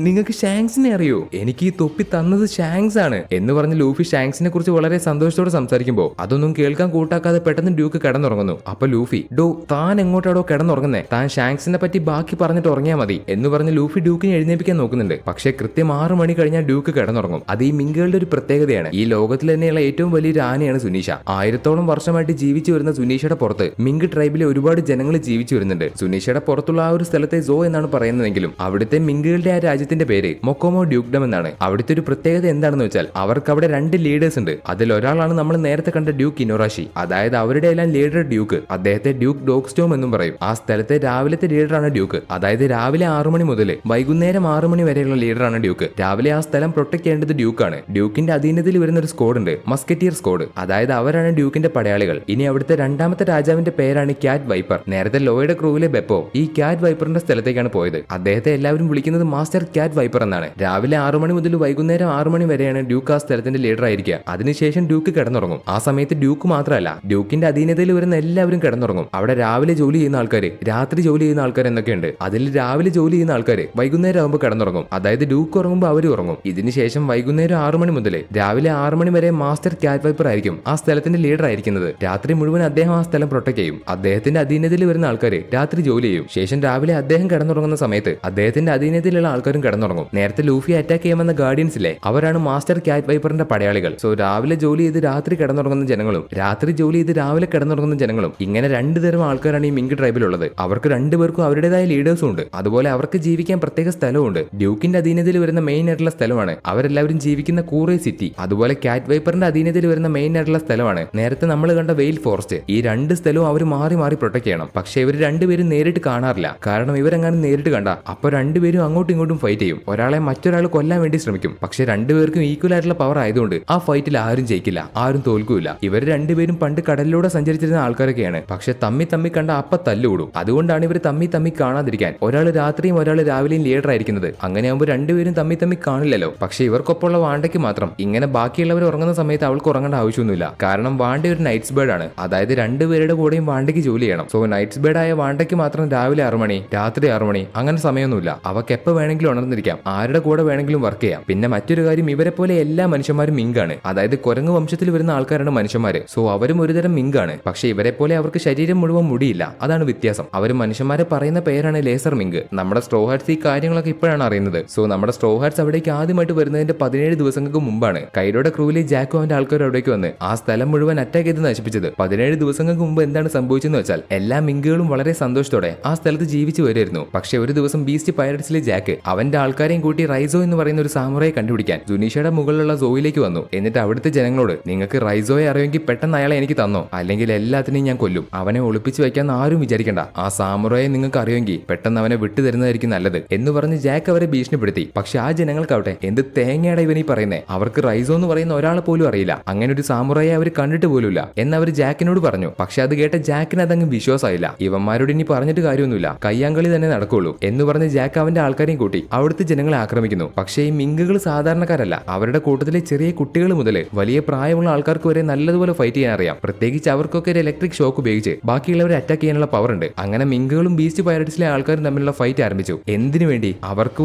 നിങ്ങൾക്ക് ഷാങ്സിനെ അറിയോ? എനിക്ക് ഈ തൊപ്പി തന്നത് ഷാങ്സ് ആണ് എന്ന് പറഞ്ഞ് ലൂഫി ഷാങ്സിനെ കുറിച്ച് വളരെ സന്തോഷത്തോടെ സംസാരിക്കുമ്പോ അതൊന്നും കേൾക്കാൻ കൂട്ടാക്കാതെ പെട്ടെന്ന് ഡ്യൂക്ക് കിടന്നുറങ്ങുന്നു. അപ്പൊ ലൂഫി ഡോ താൻ എങ്ങോട്ടാടോ കിടന്നുറങ്ങുന്നേ? താൻ ഷാങ്സിനെ പറ്റി ബാക്കി പറഞ്ഞിട്ട് ഉറങ്ങിയാൽ മതി എന്ന് പറഞ്ഞ് ലൂഫി ഡ്യൂക്കിനെ എഴുന്നേപ്പിക്കാൻ നോക്കുന്നുണ്ട്. പക്ഷേ കൃത്യം 6 മണി കഴിഞ്ഞാൽ ഡ്യൂക്ക് കിടന്നുറങ്ങും. അത് ഈ മിങ്കുകളുടെ ഒരു പ്രത്യേകതയാണ്. ഈ ലോകത്തിൽ തന്നെയുള്ള ഏറ്റവും വലിയൊരു ആനയാണ് സുനീഷ. 1000ഓളം വർഷമായിട്ട് ജീവിച്ചു വരുന്ന സുനീഷയുടെ പുറത്ത് മിങ്ക് ട്രൈബിലെ ഒരുപാട് ജനങ്ങൾ ജീവിച്ചു വരുന്നുണ്ട്. സുനീഷയുടെ പുറത്തുള്ള ആ ഒരു സ്ഥലത്തെ സോ എന്നാണ് പറയുന്നതെങ്കിലും അവിടുത്തെ മിങ്കുകളുടെ ആ രാജ്യത്തിന്റെ പേര് മൊക്കോമോ ഡ്യൂക്ഡം എന്നാണ്. അവിടുത്തെ ഒരു പ്രത്യേകത എന്താണെന്ന് വെച്ചാൽ അവർക്ക് അവിടെ 2 ലീഡേഴ്സ് ഉണ്ട്. അതിൽ ഒരാളാണ് നമ്മൾ നേരത്തെ കണ്ട ഡ്യൂക്ക് ഇനോറാഷി. അതായത് അവരുടെ എല്ലാം ലീഡർ ഡ്യൂക്ക്. അദ്ദേഹത്തെ ഡ്യൂക്ക് ഡോഗ്സ്റ്റോം എന്നും പറയും. ആ സ്ഥലത്തെ സ്ഥലത്തെ രാവിലത്തെ ലീഡറാണ് ഡ്യൂക്ക്. അതായത് രാവിലെ 6 മണി മുതൽ വൈകുന്നേരം 6 മണി വരെയുള്ള ലീഡറാണ് ഡ്യൂക്ക്. രാവിലെ ആ സ്ഥലം പ്രൊട്ടക്ട് ചെയ്യേണ്ടത് ഡ്യൂക്കാണ്. ഡ്യൂക്കിന്റെ അധീനതയിൽ വരുന്ന ഒരു സ്ക്വാഡ് ഉണ്ട്, മസ്കറ്റിയർ സ്ക്വാഡ്. അതായത് അവരാണ് ഡ്യൂക്കിന്റെ പടയാളികൾ. ഇനി അവിടുത്തെ രണ്ടാമത്തെ രാജാവിന്റെ പേരാണ് ക്യാറ്റ് വൈപ്പർ. നേരത്തെ ലോയുടെ ക്രൂവിലെ ബെപ്പോ ഈ ക്യാറ്റ് വൈപ്പറിന്റെ സ്ഥലത്തേക്കാണ് പോയത്. അദ്ദേഹത്തെ എല്ലാവരും വിളിക്കുന്നത് മാസ്റ്റർ ക്യാറ്റ് വൈപ്പർ എന്നാണ്. രാവിലെ 6 മണി മുതൽ വൈകുന്നേരം 6 മണി വരെയാണ് ഡ്യൂക്ക് ആ സ്ഥലത്തിന്റെ ലീഡർ ആയിരിക്കുക. അതിനുശേഷം ഡ്യൂക്ക് കിടന്നുറങ്ങും. ആ സമയത്ത് ഡ്യൂക്ക് മാത്രമല്ല, ഡ്യൂക്കിന്റെ അധീനതയിൽ വരുന്ന എല്ലാവരും കിടന്നുറങ്ങും. അവിടെ രാവിലെ ജോലി ചെയ്യുന്ന ആൾക്കാർ, രാത്രി ജോലി ചെയ്യുന്ന ആൾക്കാർ എന്നൊക്കെയുണ്ട്. അതിൽ രാവിലെ ജോലി ചെയ്യുന്ന ആൾക്കാർ വൈകുന്നേരം ആകുമ്പോൾ കിടന്നുറങ്ങും. അതായത് ഡ്യൂക്ക് ഉറങ്ങുമ്പോൾ അവർ ഉറങ്ങും. ഇതിനുശേഷം വൈകുന്നേരം 6 മണി മുതൽ രാവിലെ 6 മണി വരെ മാസ്റ്റർ ക്യാറ്റ് വൈപ്പർ ആയിരിക്കും ആ സ്ഥലത്തിന്റെ ലീഡർ ആയിരിക്കുന്നത്. രാത്രി മുഴുവൻ അദ്ദേഹം ആ സ്ഥലം പ്രൊട്ടക്ട് ചെയ്യും. അദ്ദേഹത്തിന്റെ അധീനതയിൽ വരുന്ന ആൾക്കാർ രാത്രി ജോലി ചെയ്യും. ശേഷം രാവിലെ അദ്ദേഹം കിടന്നുറങ്ങുന്ന സമയത്ത് അദ്ദേഹത്തിന്റെ അധീനതയിലുള്ള ആൾക്കാരും കിടന്നുറങ്ങും. നേരത്തെ ലൂഫി അറ്റാക്ക് ചെയ്യാമെന്ന ഗാർഡിയൻസിലെ അവരാണ് മാസ്റ്റർ ക്യാറ്റ് വൈപ്പറിന്റെ പടയാളികൾ. സോ രാവിലെ ജോലി ചെയ്ത് രാത്രി കിടന്നുറങ്ങുന്ന ജനങ്ങളും രാത്രി ജോലി ചെയ്ത് രാവിലെ കിടന്നുറങ്ങുന്ന ജനങ്ങളും, ഇങ്ങനെ രണ്ടു തരം ആൾക്കാരാണ് ഈ മിങ്ക് ട്രൈബിലുള്ളത്. അവർക്ക് രണ്ടുപേർക്കും അവരുടേതായ ലീഡേഴ്സും ഉണ്ട്. അതുപോലെ അവർക്ക് ജീവിക്കാൻ പ്രത്യേക സ്ഥലമുണ്ട്. ഡ്യൂക്കിന്റെ അധീനതയിൽ വരുന്ന മെയിൻ ആയിട്ടുള്ള സ്ഥലമാണ് അവരെല്ലാവരും ജീവിക്കുന്ന കൂറേ സിറ്റി. അതുപോലെ ക്യാറ്റ് വൈപ്പറിന്റെ അധീനതയിൽ വരുന്ന മെയിൻ ആയിട്ടുള്ള സ്ഥലമാണ് നേരത്തെ നമ്മൾ കണ്ട വെയിൽ ഫോറസ്റ്റ്. ഈ രണ്ട് സ്ഥലവും അവർ മാറി മാറി പ്രൊട്ടക്ട് ചെയ്യണം. പക്ഷേ ഇവർ രണ്ടുപേരും നേരിട്ട് കാണാറില്ല. കാരണം ഇവരെങ്ങാനും നേരിട്ട് കണ്ട അപ്പൊ രണ്ടുപേരും അങ്ങോട്ടും ഇങ്ങോട്ടും ഫൈറ്റ് ചെയ്യും. ഒരാളെ മറ്റൊരാൾ കൊല്ലാൻ വേണ്ടി ശ്രമിക്കും. പക്ഷെ രണ്ടുപേർക്കും ഈക്വൽ ആയിട്ടുള്ള പവർ ആയതുകൊണ്ട് ആ ഫൈറ്റിൽ ആരും ജയിക്കില്ല, ആരും തോൽക്കൂല. ഇവർ രണ്ടുപേരും പണ്ട് കടലിലൂടെ സഞ്ചരിച്ചിരുന്ന ആൾക്കാരൊക്കെയാണ്. പക്ഷെ തമ്മി കണ്ട അപ്പ തല്ലുകൂടും. അതുകൊണ്ടാണ് ഇവർ തമ്മി കാണാതിരിക്കാൻ ഒരാൾ രാത്രിയും ഒരാൾ രാവിലെയും ലീഡർ ആയിരിക്കുന്നത്. അങ്ങനെയാകുമ്പോൾ രണ്ടുപേരും തമ്മി കാണില്ലല്ലോ. പക്ഷെ ഇവർക്കൊപ്പമുള്ള വാണ്ടയ്ക്ക് മാത്രം ഇങ്ങനെ ബാക്കിയുള്ളവർ ഉറങ്ങുന്ന സമയത്ത് അവൾക്ക് ഉറങ്ങേണ്ട ആവശ്യമൊന്നുമില്ല. കാരണം വാണ്ട ഒരു നൈറ്റ്സ് ബേർഡ് ആണ്. അതായത് രണ്ടുപേരുടെ കൂടെയും വാണ്ടയ്ക്ക് ജോലി ചെയ്യണം. സോ നൈറ്റ്സ് ബേർഡ് ആയ വാണ്ടയ്ക്ക് മാത്രം രാവിലെ 6 മണി രാത്രി 6 മണി അങ്ങനെ സമയമൊന്നുമില്ല. അവർക്ക് എപ്പോൾ വേണമെങ്കിലും ഉണർന്നിരിക്കാം, ആരുടെ കൂടെ വേണമെങ്കിലും വർക്ക് ചെയ്യാം. പിന്നെ മറ്റൊരു കാര്യം, ഇവരെ പോലെ എല്ലാ മനുഷ്യന്മാരും മിങ്കാണ്. അതായത് കുരങ്ങ് വംശത്തിൽ വരുന്ന ആൾക്കാരാണ് മനുഷ്യന്മാര്. സോ അവരും ഒരുതരം മിങ്കാണ്. പക്ഷെ ഇവരെ പോലെ അവർക്ക് ശരീരം മുഴുവൻ മുടിയില്ല. അതാണ് വ്യത്യാസം. അവർ മനുഷ്യന്മാരെ പറയുന്ന പേരാണ് ലേസർ മിങ്ക്. നമ്മുടെ സ്ട്രോ ഹാറ്റ്സ് ഈ കാര്യങ്ങളൊക്കെ ഇപ്പോഴാണ് അറിയുന്നത്. സോ നമ്മുടെ സ്ട്രോ ഹാറ്റ്സ് അവിടേക്ക് ആദ്യമായിട്ട് വരുന്നതിന്റെ 17 ദിവസങ്ങൾക്ക് മുമ്പാണ് കൈഡോയുടെ ക്രൂവിലെ ജാക്കും അവന്റെ ആൾക്കാരും അവിടേക്ക് വന്ന് ആ സ്ഥലം മുഴുവൻ അറ്റാക്ക് ചെയ്ത് നശിപ്പിച്ചത്. 17 ദിവസങ്ങൾക്ക് മുമ്പ് എന്താണ് സംഭവിച്ചെന്ന് വെച്ചാൽ എല്ലാ മിങ്കുകളും വളരെ സന്തോഷത്തോടെ ആ സ്ഥലത്ത് ജീവിച്ചു വരുമായിരുന്നു. പക്ഷെ ഒരു ദിവസം ബീസ്റ്റ് പൈററ്റ്സിലെ ജാക്ക് അവന്റെ ആൾക്കാരെയും കൂട്ടി റൈസോ എന്ന് പറയുന്ന ഒരു സാമുറായെ കണ്ടുപിടിക്കാൻ ജുനീഷയുടെ മുകളിലുള്ള സോയിലേക്ക് വന്നു. എന്നിട്ട് അവിടുത്തെ ജനങ്ങളോട്, നിങ്ങൾക്ക് റൈസോയെ അറിയുമെങ്കിൽ പെട്ടെന്ന് അയാളെ എനിക്ക് തന്നോ, അല്ലെങ്കിൽ എല്ലാത്തിനെയും ഞാൻ കൊല്ലും. അവനെ ഒളിപ്പിച്ചു വെക്കാൻ ആരും വിചാരിക്കണ്ട. ആ സാമുറായെ നിങ്ങൾക്ക് അറിയുമെങ്കിൽ പെട്ടെന്ന് അവനെ വിട്ടു തരുന്നതായിരിക്കും നല്ലത് എന്ന് പറഞ്ഞ് ജാക്ക് അവരെ ഭീഷണിപ്പെടുത്തി. പക്ഷെ ആ ജനങ്ങൾക്കാവട്ടെ എന്ത് തേങ്ങയുടെ ഇവനീ പറയുന്നേ, അവർക്ക് റൈസോ എന്ന് പറയുന്ന ഒരാളെ പോലും അറിയില്ല. അങ്ങനെ ഒരു സാമുറായെ അവർ കണ്ടിട്ട് പോലുമില്ല എന്നവർ ജാക്കിനോട് പറഞ്ഞു. പക്ഷെ അത് കേട്ട ജാക്കിന് അതങ്ങ് വിശ്വാസമായില്ല. ഇവന്മാരോട് ഇനി പറഞ്ഞിട്ട് കാര്യമൊന്നുമില്ല, കയ്യാങ്കളി തന്നെ നടക്കുള്ളൂ എന്ന് പറഞ്ഞ് ജാക്ക് അവന്റെ ആൾക്കാരെയും കൂട്ടി അവിടുത്തെ ജനങ്ങളെ ആക്രമിക്കുന്നു. പക്ഷേ ഈ മിങ്കുകൾ സാധാരണക്കാരല്ല. അവരുടെ കൂട്ടത്തിലെ ചെറിയ കുട്ടികൾ മുതൽ വലിയ പ്രായമുള്ള ആൾക്കാർക്ക് വരെ നല്ലതുപോലെ ഫൈറ്റ് ചെയ്യാൻ അറിയാം. പ്രത്യേകിച്ച് അവർക്കൊക്കെ ഒരു ഇലക്ട്രിക് ഷോക്ക് ഉപയോഗിച്ച് ബാക്കിയുള്ളവരെ അറ്റാക്ക് ചെയ്യാനുള്ള പവർ ഉണ്ട്. അങ്ങനെ മിങ്കുകളും ബീസ്റ്റ് പൈററ്റ്സിലെ ആൾക്കാരും തമ്മിലുള്ള ഫൈറ്റ് ആരംഭിച്ചു. എന്തിനു വേണ്ടി? അവർക്ക്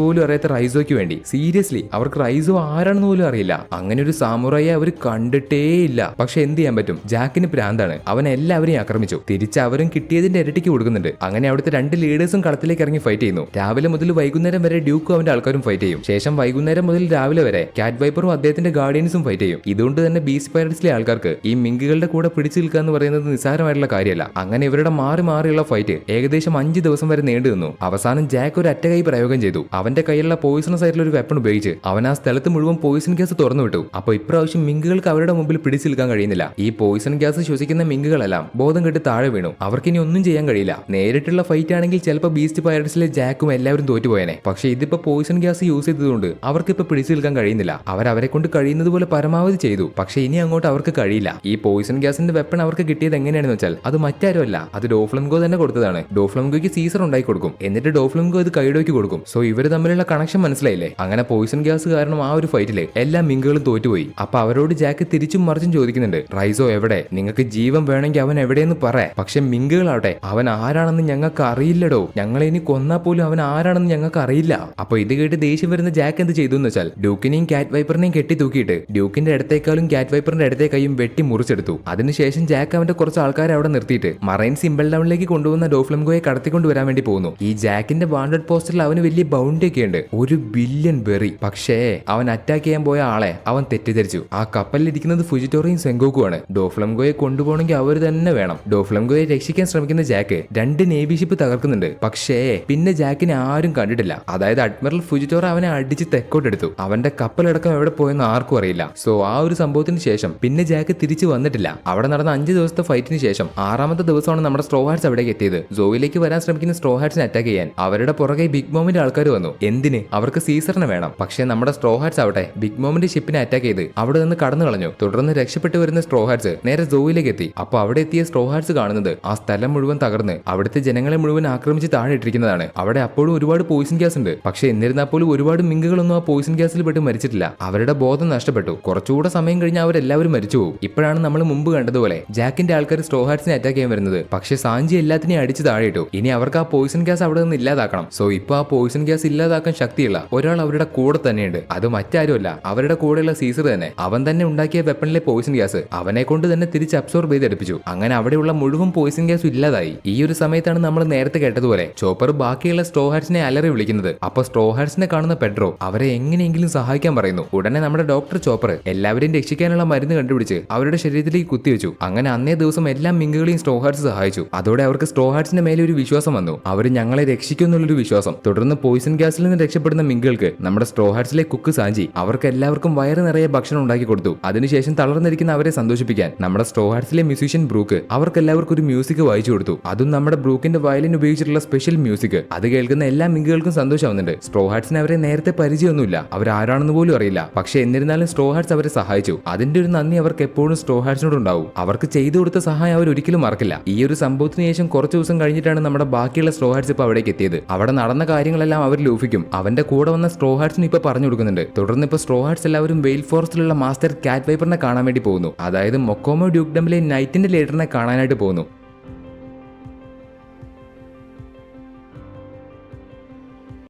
പോലും അറിയാത്ത റൈസോയ്ക്ക് വേണ്ടി. സീരിയസ്ലി അവർക്ക് റൈസോ ആരാണെന്ന് പോലും അറിയില്ല. അങ്ങനെ ഒരു സാമുറായെ അവർ കണ്ടിട്ടേ ഇല്ല. പക്ഷെ എന്ത് ചെയ്യാൻ പറ്റും, ജാക്കിന് പ്രാന്താണ്. അവൻ എല്ലാവരെയും ആക്രമിച്ചു. തിരിച്ച് അവരും കിട്ടിയതിന്റെ ഇരട്ടിക്ക് കൊടുക്കുന്നുണ്ട്. അങ്ങനെ അവിടുത്തെ രണ്ട് ലീഡേഴ്സും കളത്തിലേക്ക് ഇറങ്ങി ഫൈറ്റ് ചെയ്യുന്നു. രാവിലെ മുതൽ വൈകുന്നേരം വരെ ഡ്യൂക്കും അവന്റെ ആൾക്കാരും ഫൈറ്റ് ചെയ്യും. ശേഷം വൈകുന്നേരം മുതൽ രാവിലെ വരെ ക്യാറ്റ് വൈപ്പറും അദ്ദേഹത്തിന്റെ ഗാർഡിയൻസും ഫൈറ്റ് ചെയ്യും. ഇതുകൊണ്ട് തന്നെ ബീസ്റ്റ് പൈററ്റ്സിലെ ആൾക്കാർക്ക് ഈ മിങ്കുകളുടെ കൂടെ പിടിച്ചു നിൽക്കുക എന്ന് പറയുന്നത് നിസ്സാരമായിട്ടുള്ള കാര്യമല്ല. അങ്ങനെ ഇവരുടെ മാറിയുള്ള ഫൈറ്റ് ഏകദേശം 5 ദിവസം വരെ നീണ്ടു നിന്നു. അവസാനം ജാക്ക് ഒരു അറ്റകൈ പ്രയോഗം ചെയ്തു. അവന്റെ കയ്യിലുള്ള പോയിസണസ് ആയിട്ടുള്ള ഒരു വെപ്പൺ ഉപയോഗിച്ച് അവൻ ആ സ്ഥലത്ത് മുഴുവൻ പോയിസൺ ഗ്യാസ് തുറന്നു വിട്ടു. അപ്പോൾ ഇപ്രാവശ്യം മിങ്കുകൾക്ക് അവരുടെ മുമ്പിൽ പിടിച്ചു നിൽക്കാൻ കഴിയുന്നില്ല. ഈ പോയിസൺ ഗ്യാസ് ശ്വസിക്കുന്ന മിങ്കുകളെല്ലാം ബോധം കെട്ട് താഴെ വീണു. അവർക്കിനി ഒന്നും ചെയ്യാൻ കഴിയില്ല. നേരിട്ടുള്ള ഫൈറ്റ് ആണെങ്കിൽ ചിലപ്പോൾ ബീസ്റ്റ് പൈററ്റ്സിലെ ജാക്കും എല്ലാവരും തോറ്റുപോയനെ. പക്ഷേ ഇതിപ്പോ പോയിസൺ ഗ്യാസ് യൂസ് ചെയ്തതുകൊണ്ട് അവർക്കിപ്പോ പിടിച്ചു നിൽക്കാൻ കഴിയുന്നില്ല. അവരെ കൊണ്ട് കഴിയുന്നത് പോലെ പരമാവധി ചെയ്തു. പക്ഷേ ഇനി അങ്ങോട്ട് അവർക്ക് കഴിയില്ല. ഈ പോയിസൺ ഗ്യാസിന്റെ വെപ്പൺ അവർക്ക് കിട്ടിയത് എങ്ങനെയാണെന്ന് വെച്ചാൽ അത് മറ്റാരുമല്ല, അത് ഡോഫ്ലംഗോ തന്നെ കൊടുത്തതാണ്. ഡോഫ്ലംഗോയ്ക്ക് സീസർ ഉണ്ടായി കൊടുക്കും. എന്നിട്ട് ഡോഫ്ലംഗോ ഇത് കൈഡോയ്ക്ക് കൊടുക്കും. സോ ഇവർ തമ്മിലുള്ള കണക്ഷൻ മനസ്സിലായില്ലേ? അങ്ങനെ പോയിസൺ ഗ്യാസ് കാരണം ആ ഒരു ഫൈറ്റില് എല്ലാ മിങ്കുകളും തോറ്റുപോയി. അപ്പൊ അവരോട് ജാക്ക് തിരിച്ചും മറിച്ചും ചോദിക്കുന്നുണ്ട്, റൈസോ എവിടെ? നിങ്ങൾക്ക് ജീവൻ വേണമെങ്കിൽ അവൻ എവിടെയെന്ന് പറ. പക്ഷെ മിങ്കുകളാവട്ടെ അവൻ ആരാണെന്ന് ഞങ്ങൾക്ക് അറിയില്ലടോ, ഞങ്ങളെ ഇനി കൊന്നാ പോലും അവൻ ആരാണെന്ന് ഞങ്ങൾക്ക് അറിയില്ല. അപ്പൊ ഇത് കേട്ട് ദേഷ്യം വരുന്ന ജാക്ക് എന്ത് ചെയ്തു എന്ന് വെച്ചാൽ ഡ്യൂക്കിനെയും ക്യാറ്റ് വൈപ്പറിനെയും കെട്ടി തൂക്കിയിട്ട് ഡ്യൂക്കിന്റെ ഇടത്തേക്കാളും ക്യാറ്റ് വൈപ്പറിന്റെ ഇടത്തെ കൈയും വെട്ടി മുറിച്ചെടുത്തു. അതിനുശേഷം ജാക്ക് അവന്റെ കുറച്ച് ആൾക്കാരെ അവിടെ നിർത്തിയിട്ട് മറൈൻ സിമ്പിൾ ഡൗണിലേക്ക് കൊണ്ടുവന്ന ഡോഫ്ലംഗോയെ കടത്തിക്കൊണ്ടുവരാൻ വേണ്ടി പോകുന്നു. ഈ ജാക്കിന്റെ വാണ്ടഡ് പോസ്റ്ററിൽ അവന് വലിയ ബൗണ്ടി ഒക്കെ ഉണ്ട്, 1 ബില്യൺ ബെറി. പക്ഷേ അവൻ അറ്റാക്ക് ചെയ്യാൻ പോയ ആളെ അവൻ തെറ്റിദ്ധരിച്ചു. ആ കപ്പലിലിരിക്കുന്നത് ഫുജിറ്റോറിയും സെങ്കോക്കുമാണ്. ഡോഫ്ലംഗോയെ കൊണ്ടുപോകണമെങ്കിൽ അവർ തന്നെ വേണം. ഡോഫ്ലംഗോയെ രക്ഷിക്കാൻ ശ്രമിക്കുന്ന ജാക്ക് 2 നേവി ഷിപ്പ് തകർക്കുന്നുണ്ട്. പക്ഷേ പിന്നെ ജാക്കിനെ ആരും കണ്ടിട്ടില്ല. അതായത് അഡ്മിറൽ ഫുജിറ്റോറ അവനെ അടിച്ച് തെക്കോട്ടെടുത്തു. അവന്റെ കപ്പലടക്കം എവിടെ പോയെന്ന് ആർക്കും അറിയില്ല. സോ ആ ഒരു സംഭവത്തിന് ശേഷം പിന്നെ ജാക്ക് തിരിച്ചു വന്നിട്ടില്ല. അവിടെ നടന്ന 5 ദിവസത്തെ ഫൈറ്റിന് ശേഷം 6ാമത്തെ ദിവസമാണ് നമ്മുടെ സ്ട്രോ ഹാറ്റ്സ് അവിടേക്ക് എത്തിയത്. സോയിലേക്ക് വരാൻ ശ്രമിക്കുന്ന സ്ട്രോ ഹാറ്റ്സിനെ അറ്റാക്ക് ചെയ്യാൻ അവരുടെ പുറകെ ബിഗ് മോമിന്റെ ആൾക്കാർ വന്നു. എന്തിന്? അവർക്ക് സീസറിനെ വേണം. പക്ഷേ നമ്മുടെ സ്ട്രോ ഹാറ്റ്സ് ആവട്ടെ ബിഗ് മോമിന്റെ ഷിപ്പിനെ അറ്റാക്ക് ചെയ്ത് അവിടെ നിന്ന് കടന്നു കളഞ്ഞു. തുടർന്ന് രക്ഷപ്പെട്ടു വരുന്ന സ്ട്രോ ഹാറ്റ്സ് നേരെ സോയിലേക്ക് എത്തി. അപ്പോൾ അവിടെ എത്തിയ സ്ട്രോ ഹാറ്റ്സ് കാണുന്നത് ആ സ്ഥലം മുഴുവൻ തകർന്ന് അവിടുത്തെ ജനങ്ങളെ മുഴുവൻ ആക്രമിച്ച് താഴെ ഇട്ടിരിക്കുന്നതാണ്. അവിടെ അപ്പോഴും ഒരുപാട് പോയിസൺ ഗ്യാസ് ഉണ്ട്. പക്ഷേ എന്നിരുന്നാൽ പോലും ഒരുപാട് മിങ്കുകളൊന്നും ആ പോയിസൺ ഗ്യാസിൽ പെട്ട് മരിച്ചിട്ടില്ല. അവരുടെ ബോധം നഷ്ടപ്പെട്ടു. കുറച്ചുകൂടെ സമയം കഴിഞ്ഞ് അവരെല്ലാവരും മരിച്ചു പോകും. ഇപ്പോഴാണ് നമ്മൾ മുമ്പ് കണ്ടതുപോലെ ജാക്കിന്റെ ആൾക്കാർ സ്ട്രോ ഹാറ്റ്സിനെ അറ്റാക്ക് ചെയ്യാൻ വരുന്നത്. പക്ഷേ സാഞ്ചി എല്ലാത്തിനെയും അടിച്ച് താഴെ ഇട്ടു. ഇനി അവർക്ക് ആ പോയിസൺ ഗ്യാസ് അവിടെ നിന്ന് ഇല്ലാതാക്കണം. സോ ഇപ്പൊ ആ പോയിസൺ ഗ്യാസ് ഇല്ലാതാക്കാൻ ശക്തിയുള്ള ഒരാൾ അവരുടെ കൂടെ തന്നെയുണ്ട്. അത് മറ്റാരുമല്ല, അവരുടെ കൂടെയുള്ള സീസർ തന്നെ. അവൻ തന്നെ ഉണ്ടാക്കിയ വെപ്പണിലെ പോയിസൺ ഗ്യാസ് അവനെ കൊണ്ട് തന്നെ തിരിച്ച് അബ്സോർബ് ചെയ്തെടുപ്പിച്ചു. അങ്ങനെ അവിടെയുള്ള മുഴുവൻ പോയിസൺ ഗ്യാസ് ഇല്ലാതായി. ഈ ഒരു സമയത്താണ് നമ്മൾ നേരത്തെ കേട്ടതുപോലെ ചോപ്പർ ബാക്കിയുള്ള സ്ട്രോ ഹാറ്റ്സിനെ അലറി വിളിക്കുന്നത്. അപ്പൊ സ്ട്രോ ഹാറ്റ്സിനെ കാണുന്ന പെഡ്രോ അവരെ എങ്ങനെയെങ്കിലും സഹായിക്കാൻ പറയുന്നു. ഉടനെ നമ്മുടെ ഡോക്ടർ ചോപ്പർ എല്ലാവരെയും രക്ഷിക്കാനുള്ള മരുന്ന് കണ്ടുപിടിച്ച് അവരുടെ ശരീരത്തിലേക്ക് കുത്തിവെച്ചു. അങ്ങനെ അന്നേ ദിവസം എല്ലാ മിങ്കുകളെയും സ്ട്രോ ഹാറ്റ്സ് സഹായിച്ചു. അതോടെ അവർക്ക് സ്ട്രോ ഹാറ്റ്സിന്റെ മേലെ ഒരു വിശ്വാസം വന്നു. അവർ ഞങ്ങളെ രക്ഷിക്കുന്നുള്ളൊരു വിശ്വാസം. തുടർന്ന് പോയിസൺ ഗ്യാസിൽ നിന്ന് രക്ഷപ്പെടുന്ന മിങ്കുകൾക്ക് നമ്മുടെ സ്ട്രോ ഹാറ്റ്സിലെ കുക്ക് സാഞ്ചി അവർക്ക് എല്ലാവർക്കും വയറ് നിറയെ ഭക്ഷണം ഉണ്ടാക്കി കൊടുത്തു. അതിനുശേഷം തളർന്നിരിക്കുന്ന അവരെ സന്തോഷിപ്പിക്കാൻ നമ്മുടെ സ്ട്രോ ഹാറ്റ്സിലെ മ്യൂസീഷ്യൻ ബ്രൂക്ക് അവർക്ക് എല്ലാവർക്കും ഒരു മ്യൂസിക് വായിച്ചു കൊടുത്തു. അതും നമ്മുടെ ബ്രൂക്കിന്റെ വയലിൻ ഉപയോഗിച്ചിട്ടുള്ള സ്പെഷ്യൽ മ്യൂസിക്. അത് കേൾക്കുന്ന എല്ലാ മിങ്കുകൾക്കും സന്തോഷമാവുന്നുണ്ട്. സ്ട്രോ ഹാറ്റ്സിന് അവരെ നേരത്തെ പരിചയമൊന്നുമില്ല, അവരാരാണെന്ന് പോലും അറിയില്ല. പക്ഷേ എന്നിരുന്നാലും സ്ട്രോ ഹാറ്റ്സ് അവരെ സഹായിച്ചു. അതിന്റെ ഒരു നന്ദി അവർക്ക് എപ്പോഴും സ്ട്രോ ഹാറ്റ്സിനോട് ഉണ്ടാവും. അവർക്ക് ചെയ്തു കൊടുത്ത സഹായം അവർ ഒരിക്കലും മറക്കില്ല. ഈ ഒരു സംഭവത്തിന് ശേഷം കുറച്ച് ദിവസം കഴിഞ്ഞിട്ടാണ് നമ്മുടെ ബാക്കിയുള്ള സ്ട്രോ ഹാറ്റ്സ് ഇപ്പൊ അവിടേക്ക് എത്തിയത്. അവിടെ നടന്ന കാര്യങ്ങളെല്ലാം അവർ ലൂഫിക്കും അവന്റെ കൂടെ വന്ന സ്ട്രോ ഹാറ്റ്സിന് ഇപ്പൊ പറഞ്ഞു കൊടുക്കുന്നുണ്ട്. തുടർന്ന് ഇപ്പൊ സ്ട്രോ ഹാറ്റ്സ് എല്ലാവരും വെയിൽ ഫോറസ്റ്റിലുള്ള മാസ്റ്റർ കാറ്റ് വൈപ്പറിനെ കാണാൻ വേണ്ടി പോകുന്നു. അതായത് മൊക്കോമോ ഡ്യൂക്ഡമിലെ നൈറ്റിന്റെ ലീഡറിനെ കാണാനായിട്ട് പോകുന്നു.